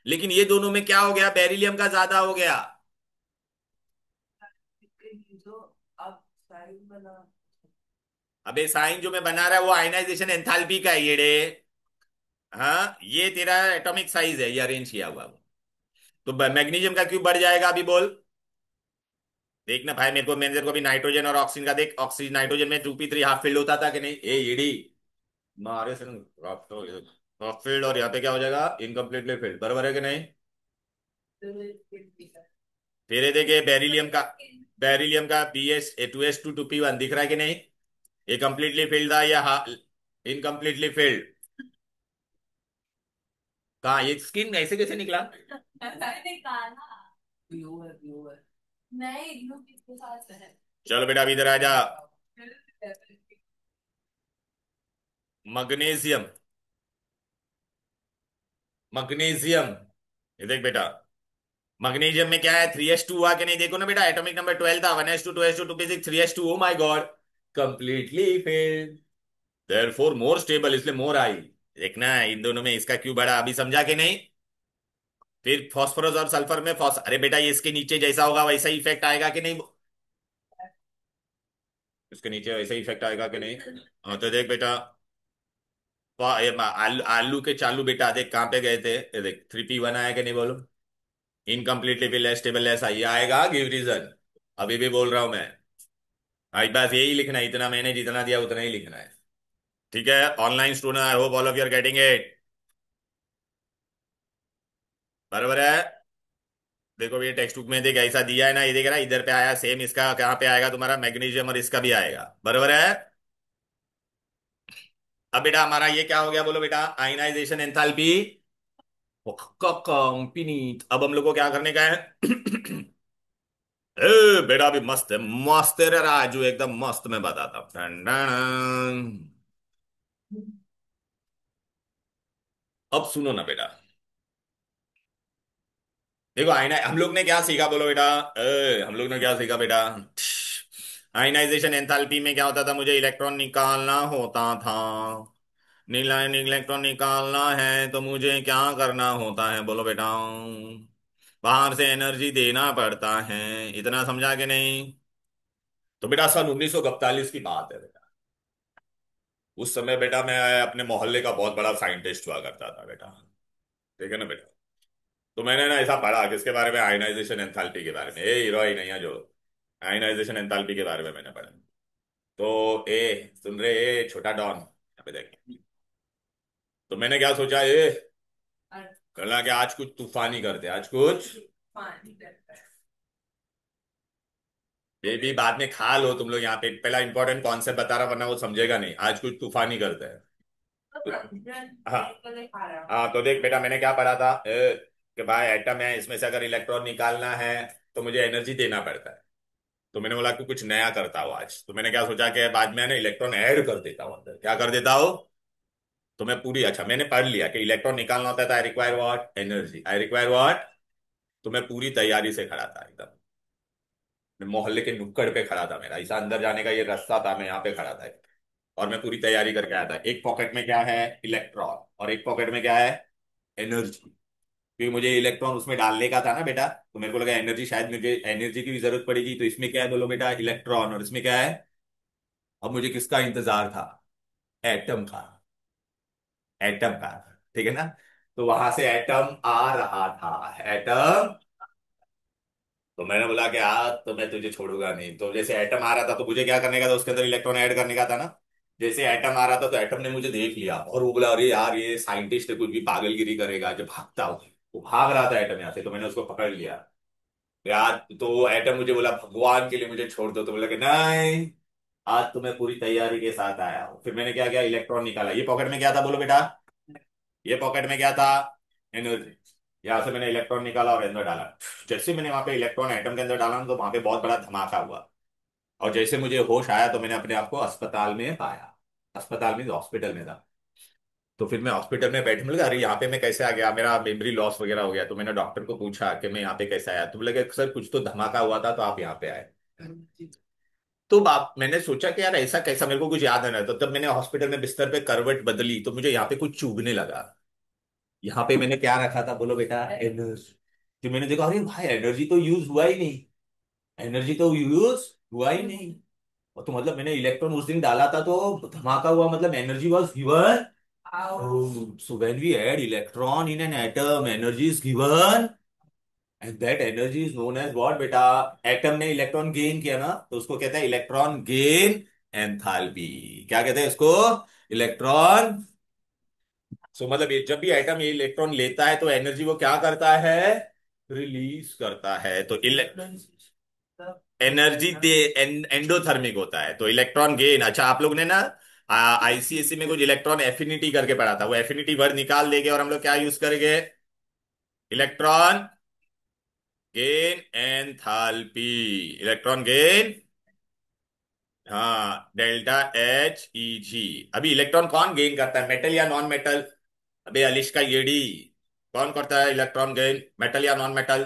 लेकिन ये दोनों में क्या हो गया, बेरिलियम का ज्यादा हो गया। जो अब साइज बना। अबे साइन जो मैं बना रहा है वो आयनाइजेशन एंथैल्पी का है येड़े। हाँ ये तेरा एटॉमिक साइज है, ये अरेंज किया हुआ वो। तो मैग्नीशियम का क्यों बढ़ जाएगा अभी बोल? देखना भाई मेरे को भी नाइट्रोजन और ऑक्सीजन का देख, ऑक्सीजन नाइट्रोजन में 2p3 हाफ फील्ड होता था कि नहीं, ए ईडी मारे से हाफ फील्ड, और यहाँ पे क्या हो जाएगा, इनकम्प्लीटली फील्ड, बराबर है कि नहीं? फिर ये देखिए बेरिलियम का BS2S2 2p1 दिख रहा है कि नहीं? ये कंप्लीटली फील्ड था या इनकम्प्लीटली फील्ड? कहाँ ये स्किन ऐसे कैसे निकला? व्यू है, व्यू है। नहीं, व्यू किसके साथ है? चलो बेटा अभी इधर आ जा। मग्नीशियम, मग्नीशियम, ये देख बेटा, मग्नीशियम में क्या है, 3s2 हुआ कि नहीं, देखो ना बेटा एटॉमिक नंबर 12 था, 1s2 2s2 2p6 3s2, O my God, completely failed, therefore more stable, इसलिए मोर आई। देखना इन दोनों में इसका क्यों बढ़ा, अभी समझा कि नहीं? फिर फास्फोरस और सल्फर में अरे बेटा ये इसके नीचे जैसा होगा वैसा ही इफेक्ट आएगा कि नहीं? इसके नीचे वैसा ही इफेक्ट आएगा कि नहीं? हाँ तो देख बेटा, आलू के चालू बेटा, देख कहाँ पे गए थे, ये देख 3p1 आया कि नहीं बोलो? इनकम्प्लीटली फिर स्टेबल ऐसा ये आएगा, गिव रीजन। अभी भी बोल रहा हूं मैं, आज बस यही लिखना है, इतना मैंने जितना दिया उतना ही लिखना है। ठीक है online student, I hope all of you are getting it, बराबर है? देखो ये टेक्स्ट बुक में देख ऐसा दिया है ना, ये देख रहा है इधर पे आया सेम, इसका कहाँ पे आएगा तुम्हारा, मैग्नीशियम, और इसका भी आएगा, बराबर है? अब बेटा हमारा ये क्या हो गया बोलो बेटा, आयनाइजेशन एंथैल्पी कंपिनीट। अब हम लोग को क्या करने का है? ए बेटा अभी मस्त है, मस्त है रे राजू, एकदम मस्त, मैं बताता हूँ, टन टन। अब सुनो ना बेटा, देखो आईना हम लोग ने क्या सीखा बोलो बेटा, हम लोग ने क्या सीखा बेटा? आयनाइजेशन एंथैल्पी में क्या होता था, मुझे इलेक्ट्रॉन निकालना होता था, नीला इलेक्ट्रॉन निकालना है तो मुझे क्या करना होता है बोलो बेटा? बाहर से एनर्जी देना पड़ता है, इतना समझा कि नहीं? तो बेटा सन 1941 की बात है बेटा। उस समय बेटा मैं अपने मोहल्ले का बहुत बड़ा साइंटिस्ट हुआ करता था बेटा। ठीक है ना बेटा। तो मैंने ना ऐसा पढ़ा किसके बारे में, आयनाइजेशन एंथैल्पी के बारे में, ए हीरो ही नहीं है जो, आयनाइजेशन एंथैल्पी के बारे में मैंने पढ़ा। तो ए सुन रहे, ए छोटा डॉन यहाँ पे देख। तो मैंने क्या सोचा, ए करना क्या, आज कुछ तूफानी करते, आज कुछ ये भी बाद में खा लो तुम लोग, यहाँ पे पहला इंपॉर्टेंट कॉन्सेप्ट बता रहा, वरना वो समझेगा नहीं, आज कुछ तूफानी करते हैं। हाँ। हाँ तो देख बेटा मैंने क्या पढ़ा था, कि भाई एटम है, इसमें से अगर इलेक्ट्रॉन निकालना है तो मुझे एनर्जी देना पड़ता है। तो मैंने बोला कि कुछ नया करता हूँ आज, तो मैंने क्या सोचा कि बाद में ना इलेक्ट्रॉन ऐड कर देता हूँ अंदर, क्या कर देता हूँ। तो मैं पूरी, अच्छा मैंने पढ़ लिया कि इलेक्ट्रॉन निकालना होता है तो I require what, energy, I require what. तो मैं पूरी तैयारी से खड़ा था एकदम, मैं मोहल्ले के नुक्कड़ पे खड़ा था, मेरा ऐसा अंदर जाने का ये रास्ता था, मैं यहाँ पे खड़ा था। और मैं पूरी तैयारी करके आया था, एक पॉकेट में क्या है, इलेक्ट्रॉन, और एक पॉकेट में क्या है, एनर्जी। क्योंकि मुझे इलेक्ट्रॉन उसमें डालने का था ना बेटा, तो मेरे को लगा एनर्जी, शायद मुझे एनर्जी की भी जरूरत पड़ेगी, तो इसमें क्या है बोलो बेटा, इलेक्ट्रॉन, और इसमें क्या है। अब मुझे किसका इंतजार था, एटम का, एटम का। ठीक है ना। तो वहां से एटम आ रहा था, एटम। तो मैंने बोला कि तो मैं तुझे छोड़ूंगा नहीं। तो जैसे एटम आ रहा था तो मुझे क्या करने का था, उसके अंदर इलेक्ट्रॉन ऐड करने का था ना। जैसे एटम आ रहा था तो एटम ने मुझे देख लिया और वो बोला, अरे यार ये साइंटिस्ट है, कुछ भी पागलगिरी करेगा, जब भागता हूँ। वो भाग रहा था एटम यहाँ से, तो मैंने उसको पकड़ लिया। यार तो एटम मुझे बोला, भगवान के लिए मुझे छोड़ दो, तो बोला कि नहीं, आज तो मैं पूरी तैयारी के साथ आया हूँ। फिर मैंने क्या किया, इलेक्ट्रॉन निकाला, ये पॉकेट में क्या था बोलो बेटा, ये पॉकेट में क्या था, एनर्जी। यहां से मैंने इलेक्ट्रॉन निकाला और अंदर डाला। जैसे मैंने वहां पे इलेक्ट्रॉन एटम के अंदर डाला ना, तो वहां पे बहुत बड़ा धमाका हुआ। और जैसे मुझे होश आया तो मैंने अपने आप को अस्पताल में पाया। अस्पताल में, हॉस्पिटल में था। तो फिर मैं हॉस्पिटल में बैठे, मिल गया, अरे यहाँ पे मैं कैसे आ गया, मेरा मेमोरी लॉस वगैरह हो गया। तो मैंने डॉक्टर को पूछा कि मैं यहाँ पे कैसे आया, तो बोले कि सर कुछ तो धमाका हुआ था तो आप यहाँ पे आए। तो बाप मैंने सोचा कि यार ऐसा कैसा, मेरे को कुछ याद नहीं रहा। तो तब मैंने हॉस्पिटल में बिस्तर पे करवट बदली तो मुझे यहाँ पे कुछ चुभने लगा। यहाँ पे मैंने क्या रखा था बोलो बेटा, एनर्जी। फिर मैंने देखा, अरे भाई एनर्जी तो यूज हुआ ही नहीं, एनर्जी तो यूज हुआ ही नहीं। और तो मतलब मैंने इलेक्ट्रॉन उस दिन डाला था तो धमाका हुआ, मतलब energy was given. So when we add electron in an atom, energy is given, and that energy is known as what बेटा, एटम ने इलेक्ट्रॉन गेन किया ना, तो उसको कहते हैं इलेक्ट्रॉन गेन एंथैल्पी। क्या कहते हैं इसको, इलेक्ट्रॉन। सो मतलब ये जब भी एटम ये इलेक्ट्रॉन लेता है तो एनर्जी वो क्या करता है, रिलीज करता है। तो इलेक्ट्रॉन एनर्जी दे एंडोथर्मिक होता है, तो इलेक्ट्रॉन गेन। अच्छा आप लोग ने ना आईसीएससी में कुछ इलेक्ट्रॉन एफिनिटी करके पढ़ा था, वो एफिनिटी वर्ड निकाल देंगे और हम लोग क्या यूज करेंगे, electron gain enthalpy, electron gain. हाँ डेल्टा एच ई जी। अभी इलेक्ट्रॉन कौन गेन करता है, मेटल या नॉन मेटल, अबे अलिश का येड़ी, कौन करता है इलेक्ट्रॉन गेन, मेटल या नॉन मेटल।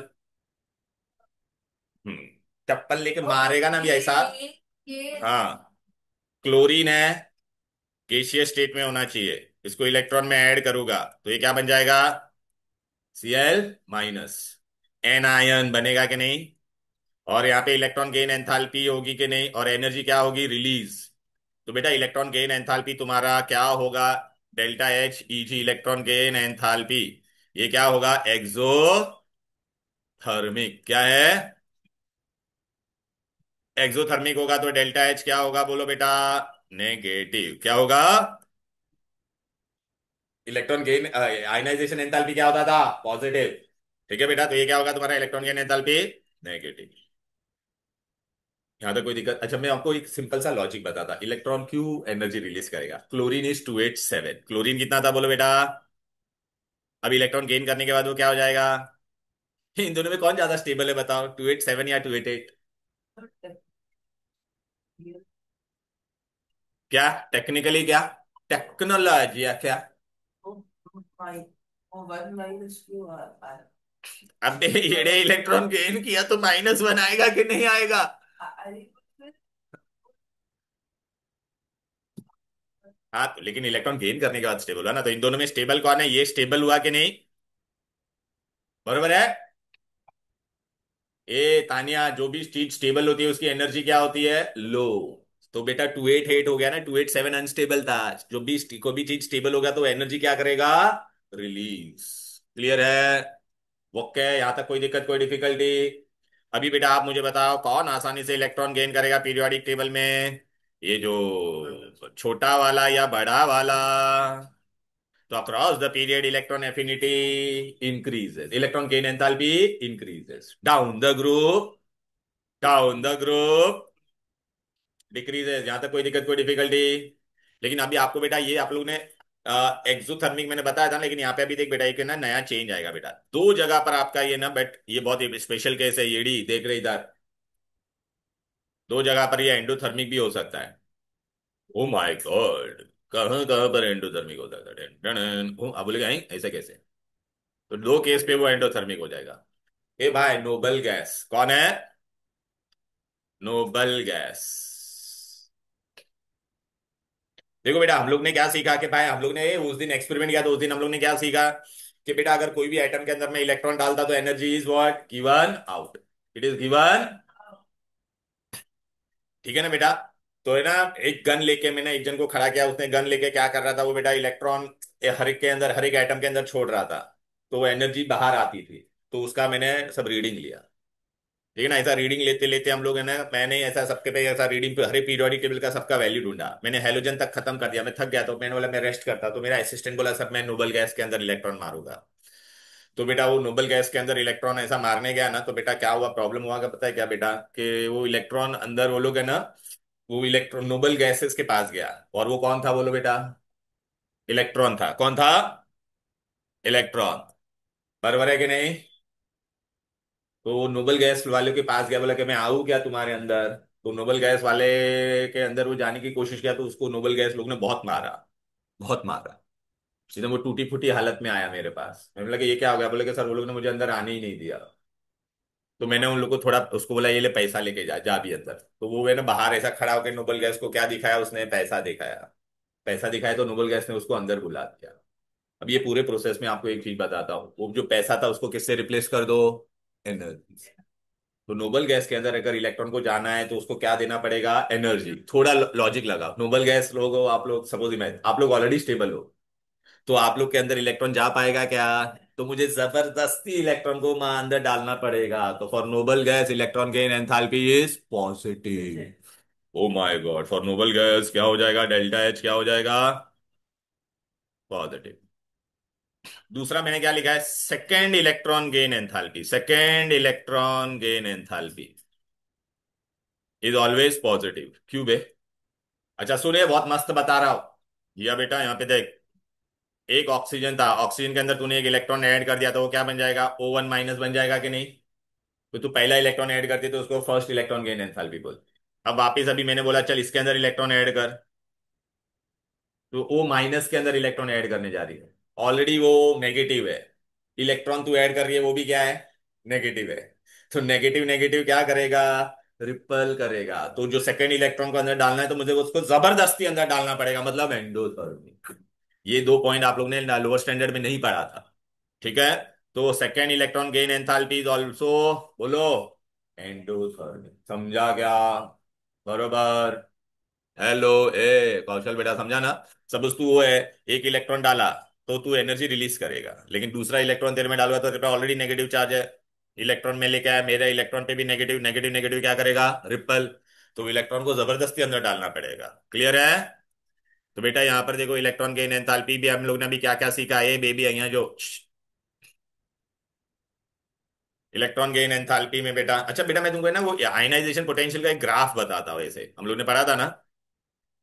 हम्म चप्पल लेके मारेगा ना भी ऐसा। हाँ क्लोरीन है, गैसीय स्टेट में होना चाहिए, इसको इलेक्ट्रॉन में ऐड करूंगा तो ये क्या बन जाएगा, Cl-, एनायन बनेगा कि नहीं। और यहाँ पे इलेक्ट्रॉन गेन एंथैल्पी होगी कि नहीं, और एनर्जी क्या होगी, रिलीज। तो बेटा इलेक्ट्रॉन गेन एंथैल्पी तुम्हारा क्या होगा, डेल्टा एच ई जी, इलेक्ट्रॉन गेन एंथैल्पी। ये क्या होगा, एक्सोथर्मिक। क्या है, एक्सोथर्मिक होगा तो डेल्टा एच क्या होगा बोलो बेटा, नेगेटिव। क्या होगा, इलेक्ट्रॉन गेन आयनाइजेशन एंथैल्पी क्या होता था, पॉजिटिव। ठीक है बेटा, तो ये क्या होगा तुम्हारा इलेक्ट्रॉन गेन एंथैल्पी, नेगेटिव। यहां तक कोई दिक्कत, अच्छा मैं आपको एक सिंपल सा लॉजिक बताता, इलेक्ट्रॉन क्यों एनर्जी रिलीज करेगा। क्लोरीन इज 287, क्लोरीन कितना था बोलो बेटा, अब इलेक्ट्रॉन गेन करने के बाद वो क्या हो जाएगा, इन दोनों में कौन ज्यादा स्टेबल है बताओ, 287 या 288। क्या टेक्निकली, क्या टेक्नोलॉजी या क्या। अब ये इलेक्ट्रॉन गेन किया तो -1 आएगा कि नहीं आएगा। हाँ तो लेकिन इलेक्ट्रॉन गेन करने के बाद स्टेबल हुआ ना, तो इन दोनों में स्टेबल कौन है, ये स्टेबल हुआ कि नहीं, बरोबर है। ए तानिया, जो भी चीज स्टेबल होती है उसकी एनर्जी क्या होती है, लो। तो बेटा 288 हो गया ना, 287 अनस्टेबल था। जो भी कोई भी चीज स्टेबल होगा तो एनर्जी क्या करेगा, रिलीज। क्लियर है? ओके, यहां तक कोई दिक्कत, कोई डिफिकल्टी? अभी बेटा आप मुझे बताओ, कौन आसानी से इलेक्ट्रॉन गेन करेगा पीरियोडिक टेबल में, ये जो छोटा वाला या बड़ा वाला? तो across the period electron affinity increases, electron gain enthalpy increases. Down the group decreases. यहां तक कोई दिक्कत, कोई डिफिकल्टी? लेकिन अभी आपको बेटा ये आप लोग ने एक्सोथर्मिक मैंने बताया था, लेकिन यहाँ पे अभी देख बेटा एक ना नया चेंज आएगा बेटा, दो जगह पर आपका ये ना, बट ये बहुत ही स्पेशल केस है, येड़ी देख रहे इधर, दो जगह पर ये एंडोथर्मिक भी हो सकता है। ओ माय गॉड, कहाँ कहाँ पर एंडोथर्मिक हो सकता है? Done done done. अब बोलेगा "हैं? ऐसे कैसे?" तो दो केस पे वो एंडोथर्मिक हो जाएगा। ए भाई, नोबल गैस कौन है? Noble gas. देखो बेटा, हम लोग ने क्या सीखा कि भाई, हम लोग ने उस दिन एक्सपेरिमेंट किया तो उस दिन हम लोग ने क्या सीखा कि बेटा अगर कोई भी एटम के अंदर में इलेक्ट्रॉन डालता तो energy is what, given out. It is given. ठीक है ना बेटा? तो है ना, एक गन लेके मैंने एक जन को खड़ा किया, उसने गन लेके क्या कर रहा था वो बेटा, इलेक्ट्रॉन हर एक के अंदर, हर एक एटम के अंदर छोड़ रहा था, तो वो एनर्जी बाहर आती थी। तो उसका मैंने सब रीडिंग लिया। ठीक है ना? ऐसा रीडिंग लेते लेते हम लोग है ना, मैंने ऐसा सबके पे ऐसा रीडिंग पे हर एक पीरियोडिक टेबल का सबका वैल्यू ढूंढा। मैंने हेलोजन तक खत्म कर दिया, मैं थक गया, तो मैंने बोला मैं रेस्ट करता। तो मेरा असिस्टेंट बोला सर मैं नोबल गैस के अंदर इलेक्ट्रॉन मारूंगा। तो बेटा वो नोबल गैस के अंदर इलेक्ट्रॉन ऐसा मारने गया ना, तो बेटा क्या हुआ, प्रॉब्लम हुआ, क्या पता है क्या बेटा, कि वो इलेक्ट्रॉन अंदर वो लोग है ना, वो इलेक्ट्रॉन नोबल गैसेस के पास गया। और वो कौन था बोलो बेटा? इलेक्ट्रॉन था। कौन था? इलेक्ट्रॉन। बराबर है कि नहीं? तो वो नोबल गैस वाले के पास गया, बोला कि मैं आऊं क्या तुम्हारे अंदर? तो नोबल गैस वाले के अंदर वो जाने की कोशिश किया, तो उसको नोबल गैस लोग ने बहुत मारा, बहुत मारा। सीधे वो टूटी फूटी हालत में आया मेरे पास। मैंने बोला कि ये क्या हो गया? बोले कि सर वो लोग ने मुझे अंदर आने ही नहीं दिया। तो मैंने उन लोग को थोड़ा उसको बोला ये ले पैसा लेके जा, जा भी अंदर। तो वो है ना बाहर ऐसा खड़ा होकर नोबल गैस को क्या दिखाया उसने, पैसा दिखाया। पैसा दिखाया तो नोबल गैस ने उसको अंदर बुला दिया। अब ये पूरे प्रोसेस में आपको एक चीज बताता हूँ, वो जो पैसा था उसको किससे रिप्लेस कर दो, एनर्जी। तो नोबल गैस के अंदर अगर इलेक्ट्रॉन को जाना है तो उसको क्या देना पड़ेगा, एनर्जी। थोड़ा लॉजिक लगा, नोबल गैस लोग हो आप लोग, सपोज इमेजिन आप लोग ऑलरेडी स्टेबल हो, तो आप लोग के अंदर इलेक्ट्रॉन जा पाएगा क्या? तो मुझे जबरदस्ती इलेक्ट्रॉन को अंदर डालना पड़ेगा। तो for noble gas electron gain enthalpy is positive. O my God, for noble gas क्या हो जाएगा, डेल्टा एच क्या हो जाएगा, पॉजिटिव। दूसरा मैंने क्या लिखा है, second electron gain enthalpy, second electron gain enthalpy is always positive. क्यों बे? अच्छा सुनिए, बहुत मस्त बता रहा हूं। या बेटा यहाँ पे देख, एक ऑक्सीजन था, ऑक्सीजन के अंदर तूने एक इलेक्ट्रॉन ऐड कर दिया तो वो क्या बन जाएगा, O1 माइनस बन जाएगा कि नहीं? तो तू पहला इलेक्ट्रॉन ऐड करती तो उसको फर्स्ट इलेक्ट्रॉन गेन एंथैल्पी बोलते। अब वापिस अभी मैंने बोला चल इसके अंदर इलेक्ट्रॉन ऐड कर, तो O माइनस के अंदर इलेक्ट्रॉन ऐड करने जा रही है, ऑलरेडी वो नेगेटिव है। इलेक्ट्रॉन तू ऐड कर रही है वो भी क्या है, नेगेटिव है। तो नेगेटिव नेगेटिव क्या करेगा, रिपल करेगा। तो जो सेकंड इलेक्ट्रॉन को अंदर डालना है तो मुझे उसको जबरदस्ती अंदर डालना पड़ेगा, मतलब एंडोथर्मिक। ये दो पॉइंट आप लोग ने लोअर स्टैंडर्ड में नहीं पढ़ा था। ठीक है? तो second electron gain enthalpy is also, बोलो, एंडोथर्मिक। समझा क्या? बरोबर। हेलो ए कौशल बेटा, समझा ना? सपोज तू वो है, एक इलेक्ट्रॉन डाला तो तू एनर्जी रिलीज करेगा, लेकिन दूसरा इलेक्ट्रॉन तेरे में डालूगा तो तेरे पे ऑलरेडी नेगेटिव चार्ज है। इलेक्ट्रॉन में लेके आया, मेरे इलेक्ट्रॉन पे भी नेगेटिव नेगेटिव नेगेटिव क्या करेगा, रिपल। तो इलेक्ट्रॉन को जबरदस्ती अंदर डालना पड़ेगा। क्लियर है? तो बेटा यहाँ पर देखो, इलेक्ट्रॉन गेन एंथैल्पी भी हम लोग ने अभी क्या क्या सीखा है, बेबी है यहाँ जो इलेक्ट्रॉन गेन एंथैल्पी में बेटा। अच्छा बेटा मैं तुमको ना वो आयनाइजेशन पोटेंशियल का एक ग्राफ बताता हूँ, ऐसे हम लोग ने पढ़ा था ना।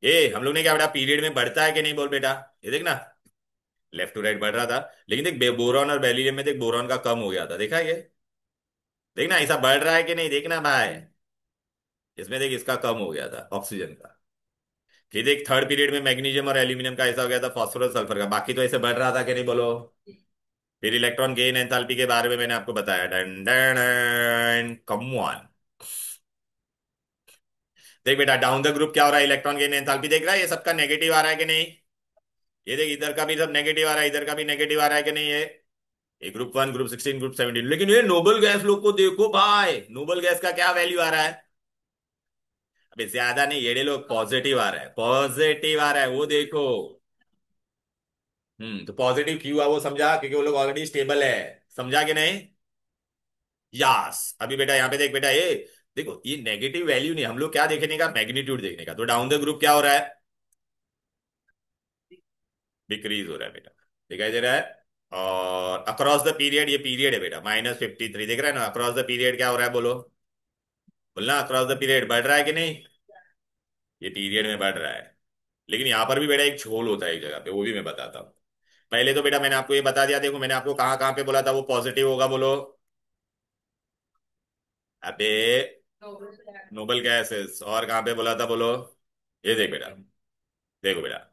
ये हम लोग ने क्या बेटा, पीरियड में बढ़ता है कि नहीं बोल बेटा, ये देख ना, लेफ्ट टू राइट बढ़ रहा था। लेकिन देख बोरॉन और बेरिलियम में देख बोरॉन का कम हो गया था, देखा ये? देखना ऐसा बढ़ रहा है कि नहीं, देखना भाई। इसमें देख इसका कम हो गया था ऑक्सीजन का। फिर देख थर्ड पीरियड में मैग्नीशियम और एल्यूमिनियम का ऐसा हो गया था, फास्फोरस सल्फर का। बाकी तो ऐसे बढ़ रहा था कि नहीं बोलो? फिर इलेक्ट्रॉन गेन एंथैल्पी के बारे में मैंने आपको बताया, डन डन कम ऑन। देख बेटा डाउन द ग्रुप क्या हो रहा है, इलेक्ट्रॉन गेन एंथैल्पी देख रहा है, ये सबका नेगेटिव आ रहा है कि नहीं? ये देख इधर का भी सब नेगेटिव आ रहा है, इधर का भी नेगेटिव आ रहा है कि नहीं ये? ये ग्रुप 1, ग्रुप 16, ग्रुप 17, लेकिन ये नोबल गैस लोग को देखो भाई, नोबल गैस का क्या वैल्यू आ रहा है? अबे ज्यादा नहीं, ये लोग पॉजिटिव आ रहा है, पॉजिटिव आ रहा है वो देखो। तो पॉजिटिव क्यों हुआ वो समझा, क्योंकि वो लोग ऑलरेडी स्टेबल है। समझा कि नहीं? यस। अभी बेटा यहाँ पे देख बेटा, ये देखो ये नेगेटिव वैल्यू नहीं, हम लोग क्या देखने का, मैग्नीट्यूड देखने का। तो डाउन द ग्रुप क्या हो रहा है? डिक्रीज हो रहा है बेटा, दिखाई दे रहा है। और अक्रॉस द पीरियड, ये पीरियड है बेटा, -53 दिख रहा है ना। अक्रॉस द पीरियड क्या हो रहा है बोलो, बोलना अक्रॉस द पीरियड बढ़ रहा है कि नहीं? ये पीरियड में बढ़ रहा है। लेकिन यहाँ पर भी बेटा एक झोल होता है एक जगह पे, वो भी मैं बताता हूँ। पहले तो बेटा मैंने आपको ये बता दिया, देखो मैंने आपको कहाँ कहाँ पे बोला था वो पॉजिटिव होगा बोलो। अबे नोबल गैसेस, और कहाँ पे बोला था बोलो। ये देख बेटा, देखो बेटा,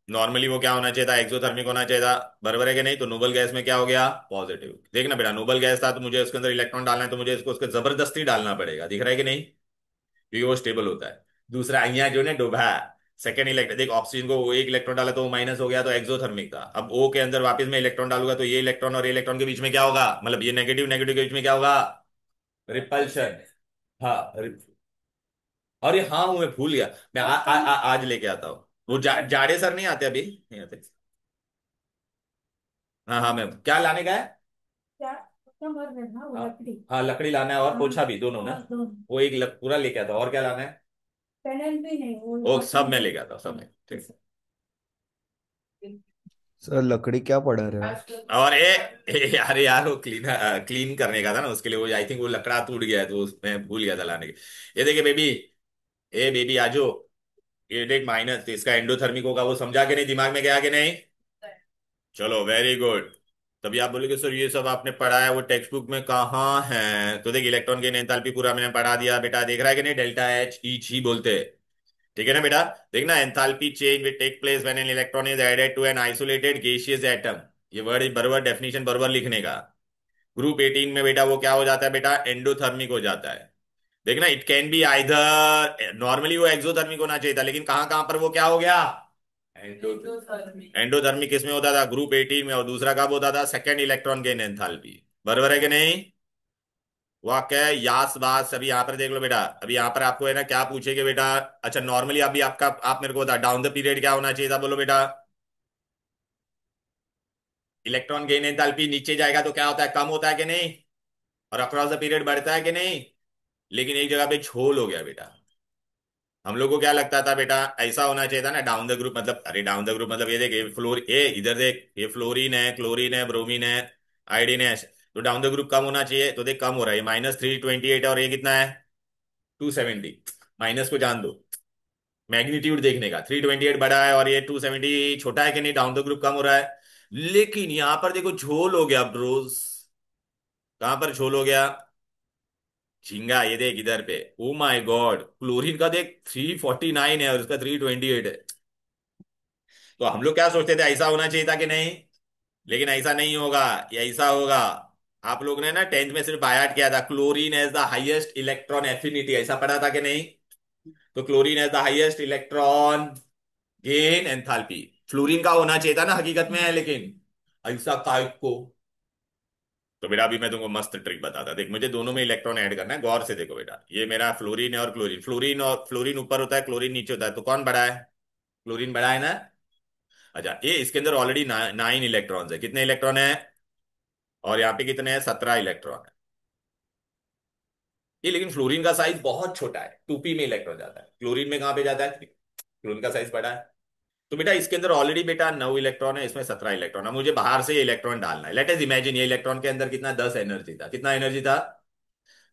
नॉर्मली वो क्या होना चाहिए था, एक्सोथर्मिक होना चाहिए था, बराबर है कि नहीं? तो नोबल गैस में क्या हो गया, पॉजिटिव। देखना बेटा, नोबल गैस था तो मुझे उसके अंदर इलेक्ट्रॉन डालना है, तो मुझे इसको उसके जबरदस्ती डालना पड़ेगा, दिख रहा है कि नहीं? क्योंकि वो स्टेबल होता है। दूसरा यहाँ जो ने डुबा, सेकेंड इलेक्ट्रॉन देख, ऑक्सीजन को वो एक इलेक्ट्रॉन डाला तो वो माइनस हो गया, तो एक्सोथर्मिक था। अब ओ के अंदर वापस मैं इलेक्ट्रॉन डालूंगा तो ये इलेक्ट्रॉन और ये इलेक्ट्रॉन के बीच में क्या होगा, मतलब ये नेगेटिव नेगेटिव के बीच में क्या होगा, रिपल्शन। हाँ अरे हाँ वो मैं भूल गया, मैं आज लेके आता हूँ। वो जाड़े सर नहीं आते अभी, नहीं आते। हाँ हाँ, मैं क्या लाने का है? हाँ हाँ, लकड़ी लाना है और पोछा भी, दोनों ना। वो एक पूरा लेके आता हूँ, और क्या लाना है? पेनल भी नहीं वो सब मैं लेके आता हूँ, सब मैं, ठीक है। सर लकड़ी क्या पढ़ा रहे हो? और अरे यार वो क्लीन क्लीन करने का था ना, उसके लिए वो आई थिंक वो लकड़ा टूट गया है, तो मैं भूल गया था लाने के। ये देखिए बेबी, ए बेबी आजो, ये देख माइनस, इसका एंडोथर्मिक होगा, वो समझा के नहीं, दिमाग में गया कि नहीं? चलो वेरी गुड। तभी आप बोलोगे सर ये सब आपने पढ़ा है वो टेक्स्ट बुक में कहाँ है? तो देख इलेक्ट्रॉन की एंथैल्पी पूरा मैंने पढ़ा दिया बेटा, देख रहा है कि नहीं? डेल्टा एच ईच ही बोलते हैं, ठीक है ना बेटा? देखना, enthalpy change will take place when an electron is added to an isolated gaseous atom. ये वर्ड बराबर डेफिनेशन बराबर लिखने का। ग्रुप 18 में बेटा वो क्या हो जाता है बेटा, एंडोथर्मिक हो जाता है। देखना, it can be either, normally वो एक्सोथर्मिक होना चाहिए था, लेकिन कहां कहां पर वो क्या हो गया, एंडोथर्मिक। एंडोथर्मिक किसमें होता था, ग्रुप 18 में, और दूसरा कब होता था, सेकेंड इलेक्ट्रॉन गेन एंथैल्पी। बराबर है कि नहीं? वाक्य है यास बास। अभी यहाँ पर देख लो बेटा, अभी यहाँ पर आपको है ना क्या पूछेगा बेटा। अच्छा नॉर्मली अभी आपका, आप मेरे को बता, डाउन द पीरियड क्या होना चाहिए था बोलो बेटा। इलेक्ट्रॉन गेन एंथैल्पी नीचे जाएगा तो क्या होता है, कम होता है कि नहीं? और अक्रॉस द पीरियड बढ़ता है कि नहीं? लेकिन एक जगह पे झोल हो गया बेटा। हम लोग को क्या लगता था बेटा, ऐसा होना चाहिए था ना डाउन द ग्रुप, मतलब अरे डाउन द ग्रुप मतलब ये देख, ये फ्लोर, ये इधर देख, ये फ्लोरीन है, क्लोरीन है, ब्रोमीन है, आयोडीन है। तो डाउन द ग्रुप कम होना चाहिए, तो देख कम हो रहा है, -328, और ये कितना है, 270। माइनस को जान दो, मैग्नीट्यूड देखने का, 328 बड़ा है और ये 270 छोटा है कि नहीं, डाउन द ग्रुप कम हो रहा है। लेकिन यहां पर देखो झोल हो गया ब्रोस। कहां पर झोल हो गया? झिंगा, ये देख इधर पे, ओ माय गॉड, क्लोरीन का देख 349 है और उसका 328 है। तो हम लोग क्या सोचते थे, ऐसा होना चाहिए था कि नहीं? लेकिन ऐसा नहीं होगा, ये ऐसा होगा। आप लोग ने ना 10th में सिर्फ बायाट किया था, chlorine has the highest electron affinity, ऐसा पढ़ा था कि नहीं? तो chlorine has the highest electron gain enthalpy. Fluorine का होना चाहिए था ना हकीकत में है, लेकिन ऐसा काय को। तो बेटा अभी मैं तुमको मस्त ट्रिक बताता, देख मुझे दोनों में इलेक्ट्रॉन ऐड करना है, गौर से देखो बेटा, ये मेरा फ्लोरीन है और क्लोरीन, फ्लोरीन और फ्लोरीन ऊपर होता है, क्लोरीन नीचे होता है, तो कौन बड़ा है? क्लोरीन बड़ा है ना। अच्छा ये इसके अंदर ऑलरेडी 9 इलेक्ट्रॉन्स है, कितने इलेक्ट्रॉन है? और यहाँ पे कितने हैं, 17 इलेक्ट्रॉन है। ये लेकिन फ्लोरीन का साइज बहुत छोटा है, 2p में इलेक्ट्रॉन जाता है, क्लोरीन में कहाँ पे जाता है, क्लोरीन का साइज बड़ा है। तो बेटा इसके अंदर ऑलरेडी बेटा 9 इलेक्ट्रॉन है, इसमें 17 इलेक्ट्रॉन है, मुझे बाहर से ये इलेक्ट्रॉन डालना है। लेट अस इमेजिन ये इलेक्ट्रॉन के अंदर कितना, 10 एनर्जी था, कितना एनर्जी था?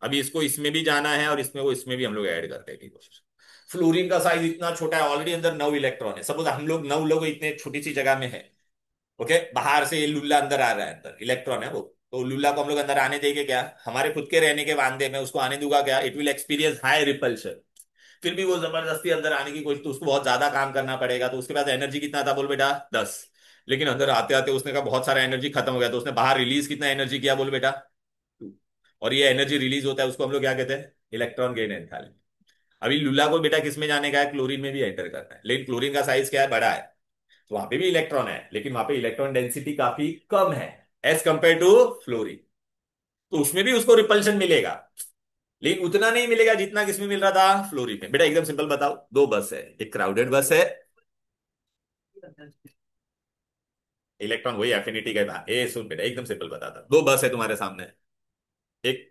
अभी इसको इसमें भी जाना है और इसमें, वो इसमें भी हम लोग ऐड करने की कोशिश। फ्लोरीन का साइज इतना छोटा है, ऑलरेडी अंदर 9 इलेक्ट्रॉन है, सपोज हम लोग 9 लोग इतने छोटी सी जगह में है। ओके, बाहर से ये लुल्ला अंदर आ रहा है, अंदर इलेक्ट्रॉन है वो। तो लुल्ला को हम लोग अंदर आने देंगे क्या, हमारे खुद के रहने के वादे में उसको आने दूंगा क्या? It will experience high repulsion. फिर भी वो जबरदस्ती अंदर आने की कोशिश, तो उसको बहुत ज्यादा काम करना पड़ेगा, तो उसके पास एनर्जी कितना था बोल बेटा, 10। लेकिन अंदर आते आते उसने कहा बहुत सारा एनर्जी खत्म हो गया, तो उसने बाहर रिलीज कितना एनर्जी किया बोल बेटा, 2। और ये एनर्जी रिलीज होता है, उसको हम लोग क्या कहते हैं, इलेक्ट्रॉन गेन एंथैल्पी। अभी लुल्ला को बेटा किस में जाने का है, क्लोरीन में भी एंटर करना है, लेकिन क्लोरीन का साइज क्या है, बड़ा है। तो वहां पे भी इलेक्ट्रॉन है, लेकिन वहां पे इलेक्ट्रॉन डेंसिटी काफी कम है एज कंपेयर टू फ्लोरीन। तो उसमें भी उसको रिपल्शन मिलेगा, लेकिन उतना नहीं मिलेगा जितना किसमें मिल रहा था, फ्लोरीन में। बेटा एकदम सिंपल बताओ, दो बस है, एक क्राउडेड बस है, इलेक्ट्रॉन वही एफिनिटी का था। ए सुन बेटा, एकदम सिंपल बताता, दो बस है तुम्हारे सामने, एक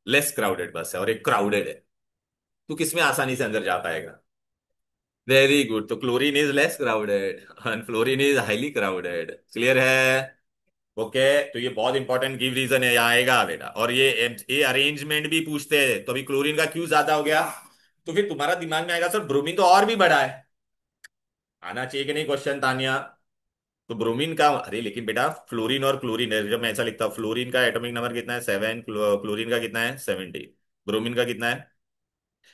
लेस क्राउडेड बस है और एक क्राउडेड है। तू किसमें आसानी से अंदर जा पाएगा? वेरी गुड, तो chlorine is less crowded and fluorine is highly crowded. Clear है? ओके। तो ये बहुत इंपॉर्टेंट गिव रीजन है, यहाँ आएगा बेटा। और ये अरेंजमेंट भी पूछते हैं, तो अभी क्लोरीन का क्यों ज्यादा हो गया, तो फिर तुम्हारा दिमाग में आएगा सर ब्रोमीन तो और भी बड़ा है। आना चाहिए कि नहीं क्वेश्चन तानिया? तो ब्रोमीन का, अरे लेकिन बेटा फ्लोरीन और क्लोरीन है, जब मैं ऐसा लिखता हूँ, फ्लोरीन का एटॉमिक नंबर कितना है 7, क्लोरीन का कितना है 70, ब्रोमीन का कितना है,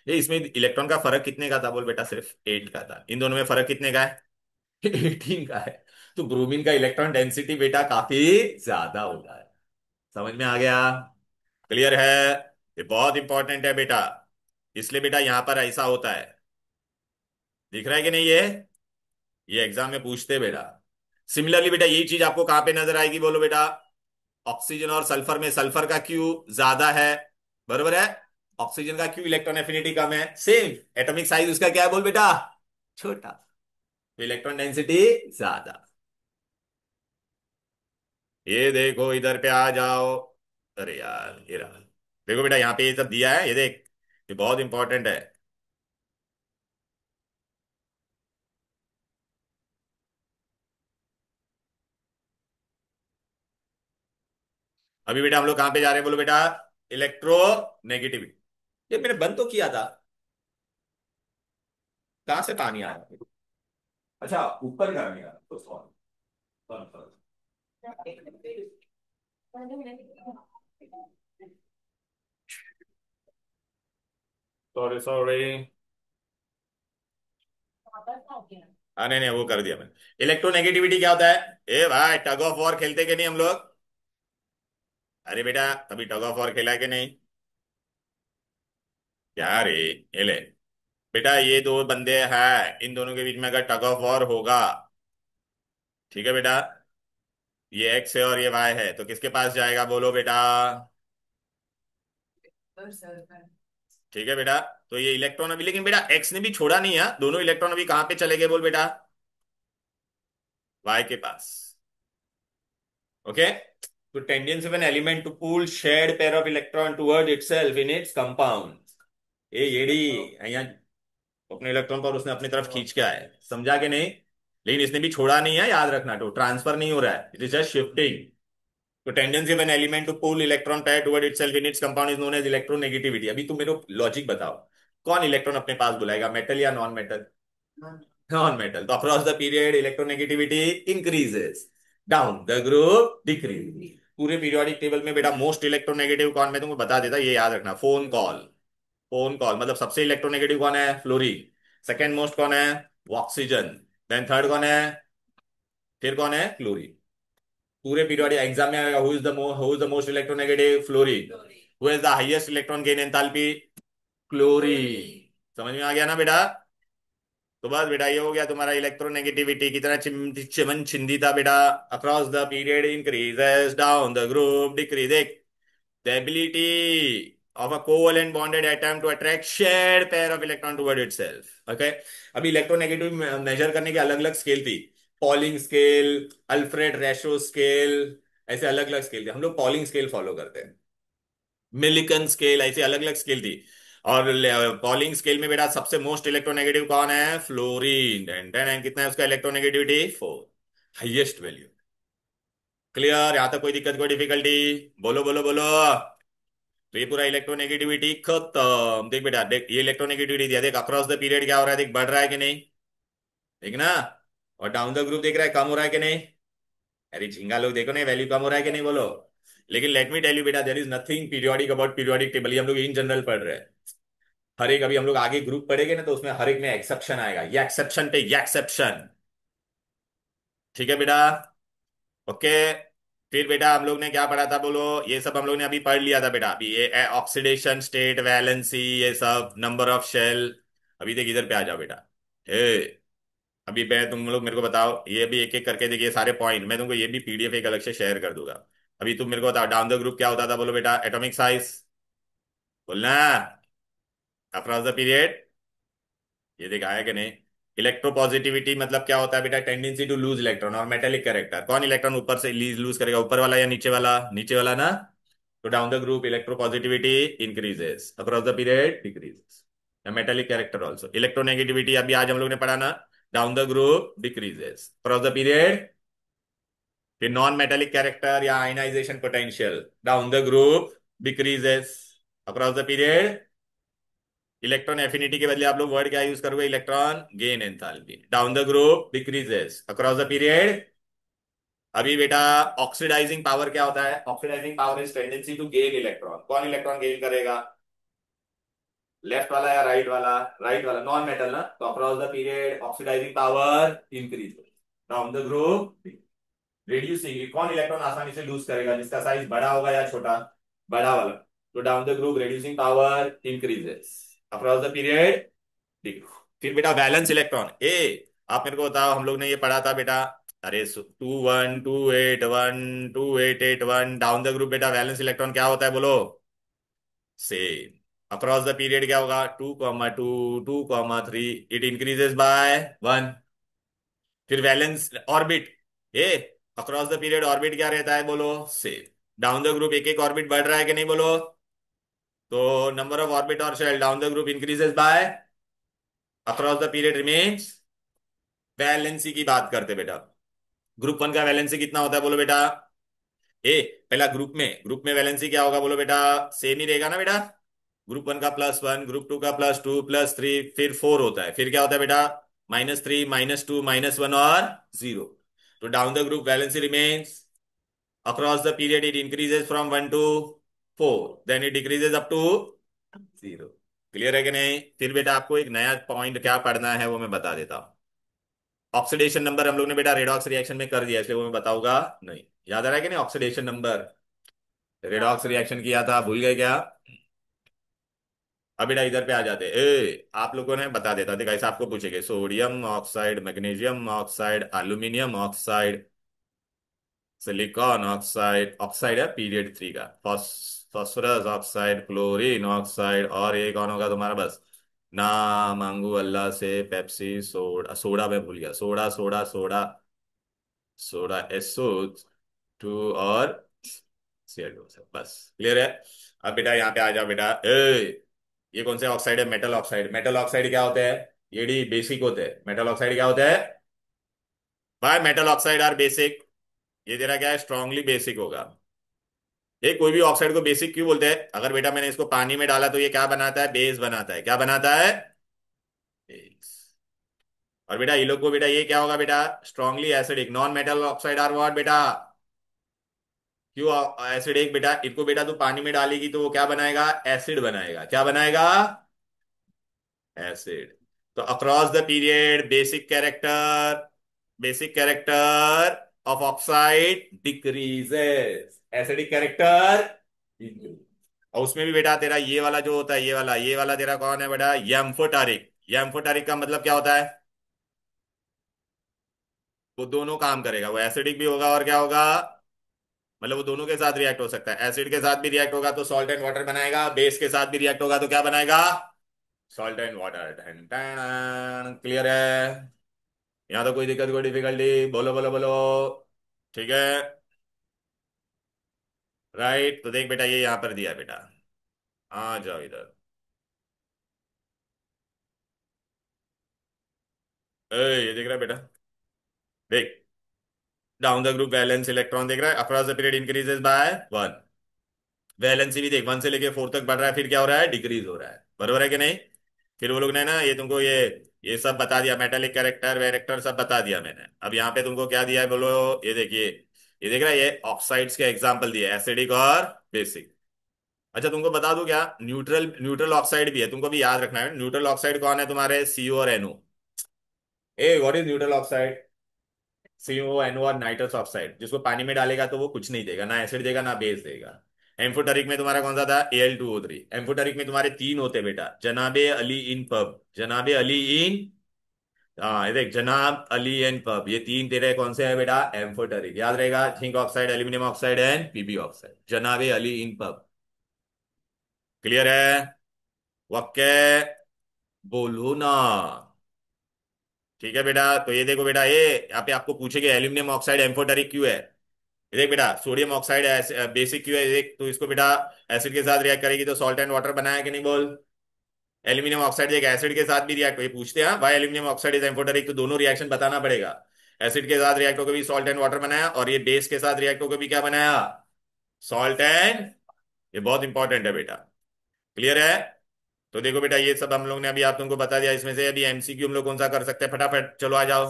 ये इसमें इलेक्ट्रॉन का फर्क कितने का था बोल बेटा, सिर्फ 8 का था। इन दोनों में फर्क कितने का है? 18 का है। तो ब्रोमीन का इलेक्ट्रॉन डेंसिटी बेटा काफी ज्यादा होता है। समझ में आ गया? क्लियर है? ये बहुत इंपॉर्टेंट है बेटा, इसलिए बेटा यहां पर ऐसा होता है। दिख रहा है कि नहीं ये एग्जाम में पूछते हैं बेटा। सिमिलरली बेटा यही चीज आपको कहां पे नजर आएगी बोलो बेटा, ऑक्सीजन और सल्फर में सल्फर का क्यू ज्यादा है, बरोबर है, ऑक्सीजन का क्यू इलेक्ट्रॉन एफिनिटी कम है, सेम एटॉमिक साइज उसका क्या है बोल बेटा, छोटा, तो इलेक्ट्रॉन डेंसिटी ज्यादा। ये देखो इधर पे आ जाओ, अरे यार ये रहा, देखो बेटा यहाँ पे ये सब दिया है, ये देख, ये बहुत इंपॉर्टेंट है। अभी बेटा हम लोग कहां पे जा रहे हैं बोलो बेटा, इलेक्ट्रोनेगेटिविटी। ये मैंने बंद तो किया था, कहां से पानी आ रहा है? अच्छा ऊपर का नहीं आ रहा, तो सॉरी सॉरी। नहीं नहीं वो कर दिया मैंने। इलेक्ट्रोनेगेटिविटी क्या होता है? ए भाई टग ऑफ वॉर खेलते के नहीं हम लोग? अरे बेटा कभी टग ऑफ वॉर खेला है कि नहीं? क्या रे, ये ले बेटा, ये दो बंदे हैं, इन दोनों के बीच में अगर टग ऑफ वॉर होगा, ठीक है बेटा, ये एक्स है और ये वाई है, तो किसके पास जाएगा बोलो बेटा? ठीक है बेटा। तो ये इलेक्ट्रॉन अभी, लेकिन बेटा एक्स ने भी छोड़ा नहीं है, दोनों इलेक्ट्रॉन अभी कहां पे चले गए बोल बेटा, वाई के पास। ओके। तो tendency of an element to pull shared pair of electron toward itself in its compound. ये येड़ी, यहाँ अपने इलेक्ट्रॉन पर उसने अपनी तरफ खींच के आया है, समझा के नहीं? लेकिन इसने भी छोड़ा नहीं है, याद रखना, तो ट्रांसफर नहीं हो रहा है, इट इज जस्ट शिफ्टिंग। तो tendency of an element to pull electron pair toward itself in its compound is known as electronegativity. अभी तुम मेरे लॉजिक बताओ, कौन इलेक्ट्रॉन अपने पास बुलाएगा, मेटल या नॉन मेटल? Non metal. तो across the period electronegativity increases, down the group decreases. पूरे पीरियोडिक टेबल में बेटा मोस्ट इलेक्ट्रोनेगेटिव कौन, मैं तुमको बता देता, ये याद रखना, फोन कॉल। फोन कॉल मतलब सबसे इलेक्ट्रोनेगेटिव कौन है, फ्लोरीन। सेकेंड मोस्ट कौन है, ऑक्सीजन। देन थर्ड कौन है, फिर कौन है, क्लोरीन। पूरे पीरियोडिक एग्जाम में आएगा, who is the most electronegative, fluorine. Who is the highest electron gain enthalpy, chlorine. समझ में आ गया ना बेटा? तो बस बेटा ये हो गया तुम्हारा इलेक्ट्रोनेगेटिविटी कितना चिमन चिंदी था बेटा। Across the period increases, down the group decrease. The ability of a covalent bonded atom to attract shared pair of electron toward itself. Okay? अभी इलेक्ट्रोनेगेटिव मेजर करने की अलग अलग स्केल थी, polling scale, Alfred ratio scale, ऐसे अलग अलग scale थे, हम लोग पॉलिंग स्केल फॉलो करते हैं, मिलिकन स्केल, ऐसे अलग अलग स्केल थी। और पॉलिंग स्केल में बेटा सबसे मोस्ट इलेक्ट्रोनेगेटिव कौन है, फ्लोरीन। एंड कितना है उसका इलेक्ट्रोनेगेटिविटी, 4, हाइएस्ट वैल्यू। क्लियर? यहां तक कोई दिक्कत, कोई डिफिकल्टी? बोलो बोलो बोलो। तो ये पूरा इलेक्ट्रोनेगेटिविटी खत्म। देख बेटा देख, ये इलेक्ट्रोनेगेटिविटी दिया, देख अक्रॉस द पीरियड क्या हो रहा है, देख बढ़ रहा है कि नहीं, देख ना। और डाउन द ग्रुप देख रहा है कम हो रहा है कि नहीं? अरे झिंगा लोग देखो ना, वैल्यू कम हो रहा है कि नहीं बोलो। लेकिन लेट मी टेल यू बेटा, there is nothing periodic about periodic table, ये हम लोग इन जनरल पढ़ रहे हैं। हर एक, अभी हम लोग आगे ग्रुप पढ़ेंगे ना, तो उसमें हर एक में एक्सेप्शन आएगा, ये एक्सेप्शन पे ये एक्सेप्शन। ठीक है बेटा? ओके। फिर बेटा हम लोग ने क्या पढ़ा था बोलो, ये सब हम लोग ने अभी पढ़ लिया था बेटा, अभी ये ऑक्सीडेशन स्टेट, वैलेंसी, ये सब, नंबर ऑफ शेल। अभी देख इधर पे आ जाओ बेटा। हे, अभी मैं तुम लोग मेरे को बताओ, ये भी एक एक करके देखिए सारे पॉइंट, मैं तुमको ये भी पीडीएफ एक अलग से शेयर कर दूंगा। अभी तुम मेरे को बताओ डाउन द ग्रुप क्या होता था, बोलो बेटा। एटॉमिक साइज, बोलना। अक्रॉस द पीरियड, ये देखा है कि नहीं। इलेक्ट्रोपॉजिटिविटी मतलब क्या होता है बेटा, टेंडेंसी टू लूज इलेक्ट्रॉन। और मेटेलिक कैरेक्टर, कौन इलेक्ट्रॉन ऊपर से लूज लूज करेगा, ऊपर वाला या नीचे वाला? नीचे वाला ना। तो down the group electropositivity increases, across the period decreases. या मेटेलिक कैरेक्टर ऑल्सो। इलेक्ट्रोनेगेटिविटी अभी आज हम लोग ने पढ़ा ना, down the group decreases, across the period. फिर नॉन मेटेलिक कैरेक्टर या ionization potential, down the group decreases, across the period. Electron affinity के बदले आप लोग वर्ड क्या यूज करोगे, electron gain enthalpy, down the group decreases, across the period. अभी बेटा ऑक्सीडाइजिंग पावर क्या होता है, oxidizing power is tendency to gain electron. कौन इलेक्ट्रॉन गेन करेगा, लेफ्ट वाला या राइट वाला? राइट वाला, नॉन मेटल ना। तो across the period oxidizing power increase, down the group reducing. कौन इलेक्ट्रॉन आसानी से लूज करेगा, जिसका साइज बड़ा होगा या छोटा? बड़ा वाला। तो down the group reducing power increases, across the period. ठीक। फिर बेटा वैलेंस इलेक्ट्रॉन, ए आप मेरे को बताओ, हम लोग ने ये पढ़ा था बेटा। अरे 21 2 8 1 2 8 8 1, डाउन द ग्रुप बेटा वैलेंस इलेक्ट्रॉन क्या होता है, बोलो। सेम। अक्रॉस द पीरियड क्या होगा, 2 2 2 3, इट इंक्रीजेस बाय 1। फिर valence orbit, A across the period orbit क्या रहता है, बोलो। सेम। डाउन द ग्रुप एक एक ऑर्बिट बढ़ रहा है कि नहीं, बोलो। तो नंबर ऑफ ऑर्बिट और shell down the group increases by, across the period remains. Valency की बात करते बेटा, ग्रुप वन का वैलेंसी कितना होता है, बोलो बेटा। ए पहला ग्रुप में वैलेंसी क्या होगा, बोलो बेटा। सेम ही रहेगा ना बेटा। ग्रुप वन का +1, ग्रुप टू का +2 +3, फिर 4 होता है, फिर क्या होता है बेटा, -3 -2 -1 और 0। तो down the group valency remains, across the period it increases from 1 to 4, then it decreases up to 0। Clear है कि नहीं? फिर बेटा आपको एक नया पॉइंट क्या पढ़ना है वो मैं बता देता हूं। ऑक्सीडेशन नंबर हम लोग ने बेटा रेडॉक्स रिएक्शन में कर दिया, इसलिए वो मैं बताऊंगा नहीं। याद आ रहा है कि नहीं, ऑक्सीडेशन नंबर रेडॉक्स रिएक्शन किया था, भूल गए क्या? अब बेटा इधर पे आ जाते आप लोगों ने बता देता, देखा ऐसा आपको पूछेंगे, sodium oxide, magnesium oxide, aluminium oxide, silicon oxide, oxide है पीरियड 3 का, फास्फोरस ऑक्साइड, क्लोरीन ऑक्साइड, और ये कौन होगा तुम्हारा, बस ना मांगू अल्लाह से, पेप्सी, सोडा, सोडा मैं भूल गया, soda soda soda, soda SO2 और CO2, बस क्लियर है। अब बेटा यहाँ पे आ जाओ बेटा, ये कौन से ऑक्साइड है, मेटल ऑक्साइड। मेटल ऑक्साइड क्या होते हैं, ये डी बेसिक होते हैं। मेटल ऑक्साइड क्या होते हैं भाई, मेटल ऑक्साइड आर बेसिक। ये तेरा क्या है, स्ट्रांगली बेसिक होगा। ये कोई भी ऑक्साइड को बेसिक क्यों बोलते हैं, अगर बेटा मैंने इसको पानी में डाला तो ये क्या बनाता है, बेस बनाता है। क्या बनाता है, बेस। और बेटा ये लोग को बेटा ये क्या होगा बेटा, strongly acidic. Non metal oxide are what बेटा, क्यों एसिडिक बेटा, इनको बेटा तू पानी में डालेगी तो वो क्या बनाएगा, एसिड बनाएगा। क्या बनाएगा, एसिड। तो across the period basic character of oxide decreases, acidic character increase. और उसमें भी बेटा तेरा ये वाला जो होता है, ये वाला तेरा कौन है बेटा, यम्फोटारिक। यम्फोटारिक का मतलब क्या होता है, वो दोनों काम करेगा, वो एसिडिक भी होगा और क्या होगा, मतलब वो दोनों के साथ रिएक्ट हो सकता है। एसिड के साथ भी रिएक्ट होगा तो सॉल्ट एंड वाटर बनाएगा, बेस के साथ भी रिएक्ट होगा तो क्या बनाएगा, सॉल्ट एंड वाटर। क्लियर है? यहाँ तो कोई दिक्कत कोई डिफिकल्टी, बोलो बोलो बोलो। ठीक है, राइट। तो देख बेटा ये यहाँ पर दिया है बेटा, आ जाओ इधर। ये देख रहा है बेटा, देख down the group valence electron देख रहा है, across the period increases by 1। Valency भी देख 1 से लेके 4 तक बढ़ रहा है, फिर क्या हो रहा है, डिक्रीज हो रहा है। बरोबर है कि नहीं? फिर वो लोग ने ना ये तुमको ये सब बता दिया, मेटालिक कैरेक्टर वैरेक्टर सब बता दिया मैंने। अब यहाँ पे तुमको क्या दिया है, बोलो। ये देखिए, ये देख रहा है, ये ऑक्साइड्स के एग्जाम्पल दिए, एसिडिक और बेसिक। अच्छा तुमको बता दूं क्या, न्यूट्रल न्यूट्रल ऑक्साइड भी है, तुमको भी याद रखना है। न्यूट्रल ऑक्साइड कौन है तुम्हारे, CO और NO। What is neutral oxide, CONO और नाइट्रस ऑक्साइड। जिसको पानी में डालेगा तो वो कुछ नहीं देगा, ना एसिड देगा ना बेस देगा। एम्फोटरिक में तुम्हारा कौन सा था, Al2O3। एम्फोटरिक में तुम्हारे तीन होते बेटा, जनाबे अली इन पब, जनाबे अली इन हाँ ये देख, जनाब, अली एंड पब, ये तीन तेरे कौन से है बेटा? एम्फोटेरिक, याद रहेगा। Zinc oxide, aluminium oxide and PB oxide, जनाब अली इन पब। क्लियर है? वक्के, बोलो ना। ठीक है बेटा, तो ये देखो बेटा, ये यहाँ पे आपको पूछेगा एल्यूमिनियम ऑक्साइड एम्फोटेरिक क्यों है। ये देख बेटा, सोडियम ऑक्साइड बेसिक क्यों है, देख तो इसको बेटा एसिड के साथ रिएक्ट करेगी तो सॉल्ट एंड वाटर बनाया कि नहीं, बोल। एल्यूमिनियम ऑक्साइड एक एसिड के साथ भी रिएक्ट, ये पूछते हैं भाई एल्यूमिनियम ऑक्साइड इज एम्फोटेरिक, तो दोनों रिएक्शन बताना पड़ेगा। एसिड के साथ रिएक्ट होकर भी सॉल्ट एंड वाटर बनाया, और ये बेस के साथ रिएक्ट होकर भी क्या बनाया? सॉल्ट एंड, ये बहुत इंपॉर्टेंट है बेटा। क्लियर है? तो देखो बेटा, ये सब हम लोग ने अभी आप तुमको बता दिया। इसमें से अभी एमसीक्यू हम लोग कौन सा कर सकते हैं, फटाफट चलो आ जाओ।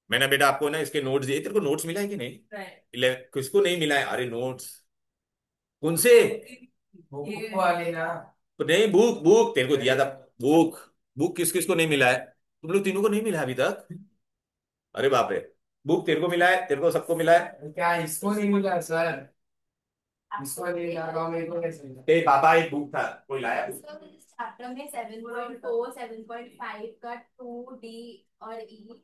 मैंने बेटा आपको ना इसके नोट्स दिए, तेरे को नोट्स मिला है कि नहीं? किसको नहीं मिला है? अरे नोट्स कौन से? बुक वाले ना। तो नहीं, बुक बुक तेरे को दिया था। बुक, बुक किस किस को नहीं मिला है? तुम लोग तीनों को नहीं मिला है अभी तक? अरे बाप रे। बुक तेरे को मिला है, तेरे को सबको मिला है। क्या इसको नहीं मिला सर? इसको नहीं मिला, मेरे को कैसे मिला? ए पापा, एक बुक था, कोई लाया बुक? चैप्टर में 7.4 7.5 का 2D और E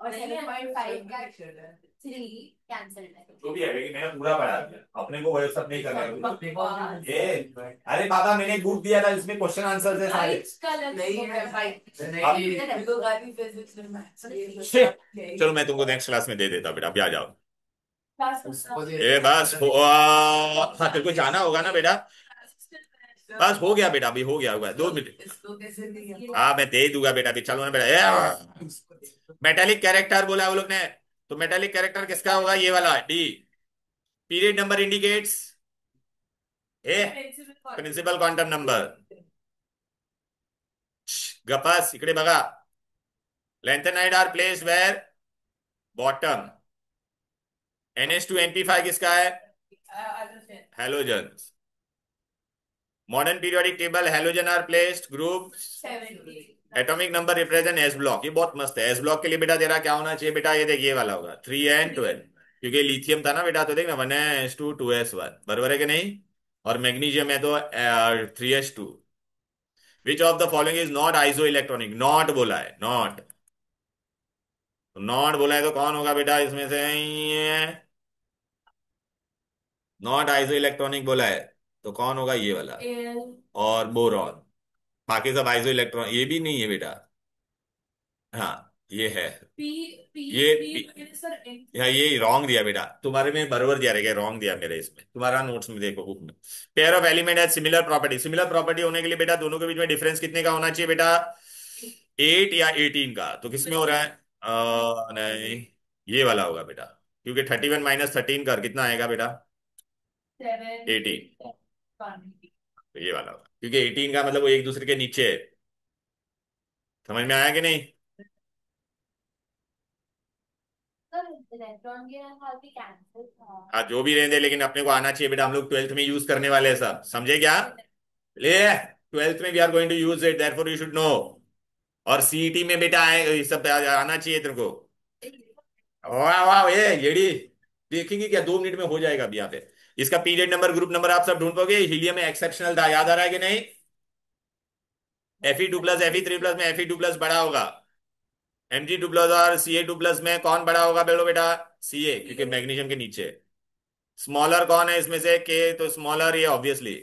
और 7.5 का 3 कैंसल्ड है। जो भी है, लेकिन मैंने पूरा पढ़ा दिया, अपने को वो सब नहीं करना है। ये, नहीं अरे पापा मैंने एक बुक दिया था, इसमें क्वेश्चन आंसर है सारे। है भाई, अब- नहीं मेरे को गाली फिजिक्स में Shit! मैथ्स चलो मैं तुमको नेक्स्ट क्लास में दे देता बेटा, अभी आ जाओ। उसको ए बस हाँ तेरे को जाना होगा ना बेटा। बस हो गया बेटा, अभी हो गया होगा, 2 मिनट। इसको कैसे दिया? हाँ मैं दे दूंगा बेटा, अभी चलो ना बेटा। मेटेलिक कैरेक्टर बोला वो लोग ने, तो मेटेलिक कैरेक्टर किसका होगा? ये वाला D. Period number indicates a principal quantum number. गपास इकडे बघा। Lanthanide are placed where? Bottom. NH2 NP5 किसका है? Halogen. Modern periodic table, halogen are placed group. Atomic number represent S block, ये बहुत मस्त है। एस ब्लॉक के लिए बेटा तेरा क्या होना चाहिए बेटा? ये देख, ये वाला होगा 3n12, क्योंकि लिथियम था ना बेटा, तो देख ना 1s2 2s1, बराबर है कि नहीं? और मैग्नीशियम है तो 3s2। Which of the following is not iso electronic? Not बोला है, नॉट। नॉट बोला है तो कौन होगा बेटा इसमें से? नॉट आइसो इलेक्ट्रॉनिक बोला है तो कौन होगा? ये वाला। और बोरॉन। बाकी सब आइसो इलेक्ट्रॉन, ये भी नहीं है बेटा। हाँ ये है। पी ये पी सर हाँ, ये रॉन्ग दिया बेटा तुम्हारे में, बरोबर दिया रहेगा, रॉन्ग दिया मेरे इसमें, तुम्हारा नोट्स में देखो बुक में। पेयर ऑफ एलिमेंट है सिमिलर प्रॉपर्टी, सिमिलर प्रॉपर्टी होने के लिए बेटा दोनों के बीच में डिफरेंस कितने का होना चाहिए बेटा? 8 या 18 का। तो किसमें हो रहा है? नहीं, ये वाला होगा बेटा, क्योंकि 31 - 13 कर कितना आएगा बेटा? 18। तो ये वाला होगा, क्योंकि 18 का मतलब वो एक दूसरे के नीचे है। समझ में आया कि नहीं? सर इलेक्ट्रॉन के साथ भी कैंसिल था। हाँ जो भी रहने दे, लेकिन अपने को आना चाहिए बेटा, हम लोग 12th में यूज करने वाले हैं सब, समझे क्या? ले, 12th में we are going to use it, therefore you should know. और सीईटी में बेटा आए, ये सब आना चाहिए तेरे को। वाह वाह, ये येड़ी। देखेंगे क्या, 2 मिनट में हो जाएगा अभी यहाँ पे। इसका पीरियड नंबर, ग्रुप नंबर आप सब ढूंढ पाओगे। हीलियम में एक्सेप्शनल था, याद आ रहा है कि नहीं? Fe2+ Fe3+ में Fe2+ बड़ा होगा। Mg2+ और Ca2+ में कौन बड़ा होगा बोलो बेटा? Ca, क्योंकि मैग्नीशियम के नीचे। स्मॉलर कौन है इसमें से? के, तो स्मॉलर ये ऑब्वियसली।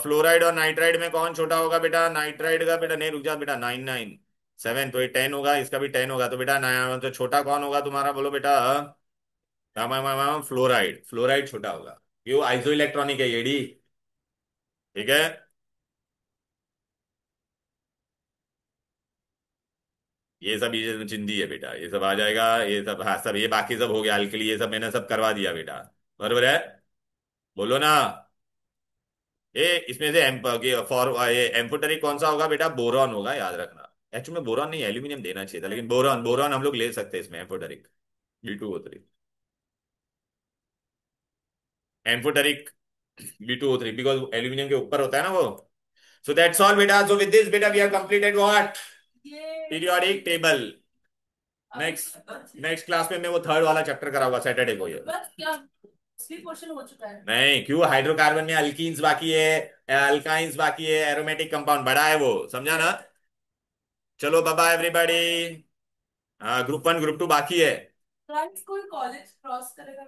फ्लोराइड और नाइट्राइड में कौन छोटा होगा बेटा? नाइट्राइड का बेटा, नहीं रुक जा बेटा, 9 9 7, तो ये 10 होगा, इसका भी 10 होगा, तो बेटा तो छोटा कौन होगा तुम्हारा बोलो बेटा? फ्लोराइड, फ्लोराइड छोटा होगा, क्यों? आइसो इलेक्ट्रॉनिक है ये डी। ठीक है। ये सब ये चिंदी है बेटा, ये सब आ जाएगा, ये सब, हाँ सब, ये बाकी सब हो गया अल्कली, ये सब मैंने सब करवा दिया बेटा, बरोबर है? बोलो ना। ये इसमें से फॉर ये एम्फोटेरिक कौन सा होगा बेटा? बोरॉन होगा, याद रखना। एक्चुअली में बोरॉन नहीं, एल्यूमिनियम देना चाहिए था, लेकिन बोरॉन, बोरॉन हम लोग ले सकते हैं इसमें amphoteric. B2O3, amphoteric B2O3, because aluminium के ऊपर होता है ना वो। सो दैट्स ऑल बेटा। सो विद दिस बेटा we have completed what? Periodic table. Next next class में मैं वो थर्ड वाला चैप्टर कराऊंगा सैटरडे को ये। बस क्या क्वेश्चन हो चुका है? नहीं, क्यों? हाइड्रोकार्बन में अल्कीन्स बाकी है, अल्काइंस बाकी है, एरोमेटिक कंपाउंड बड़ा है वो, समझा ना? चलो बाय बाय एवरीबॉडी। हाँ, ग्रुप 1 ग्रुप 2 बाकी है। फ्रेंड्स कोई कॉलेज क्रॉस करेगा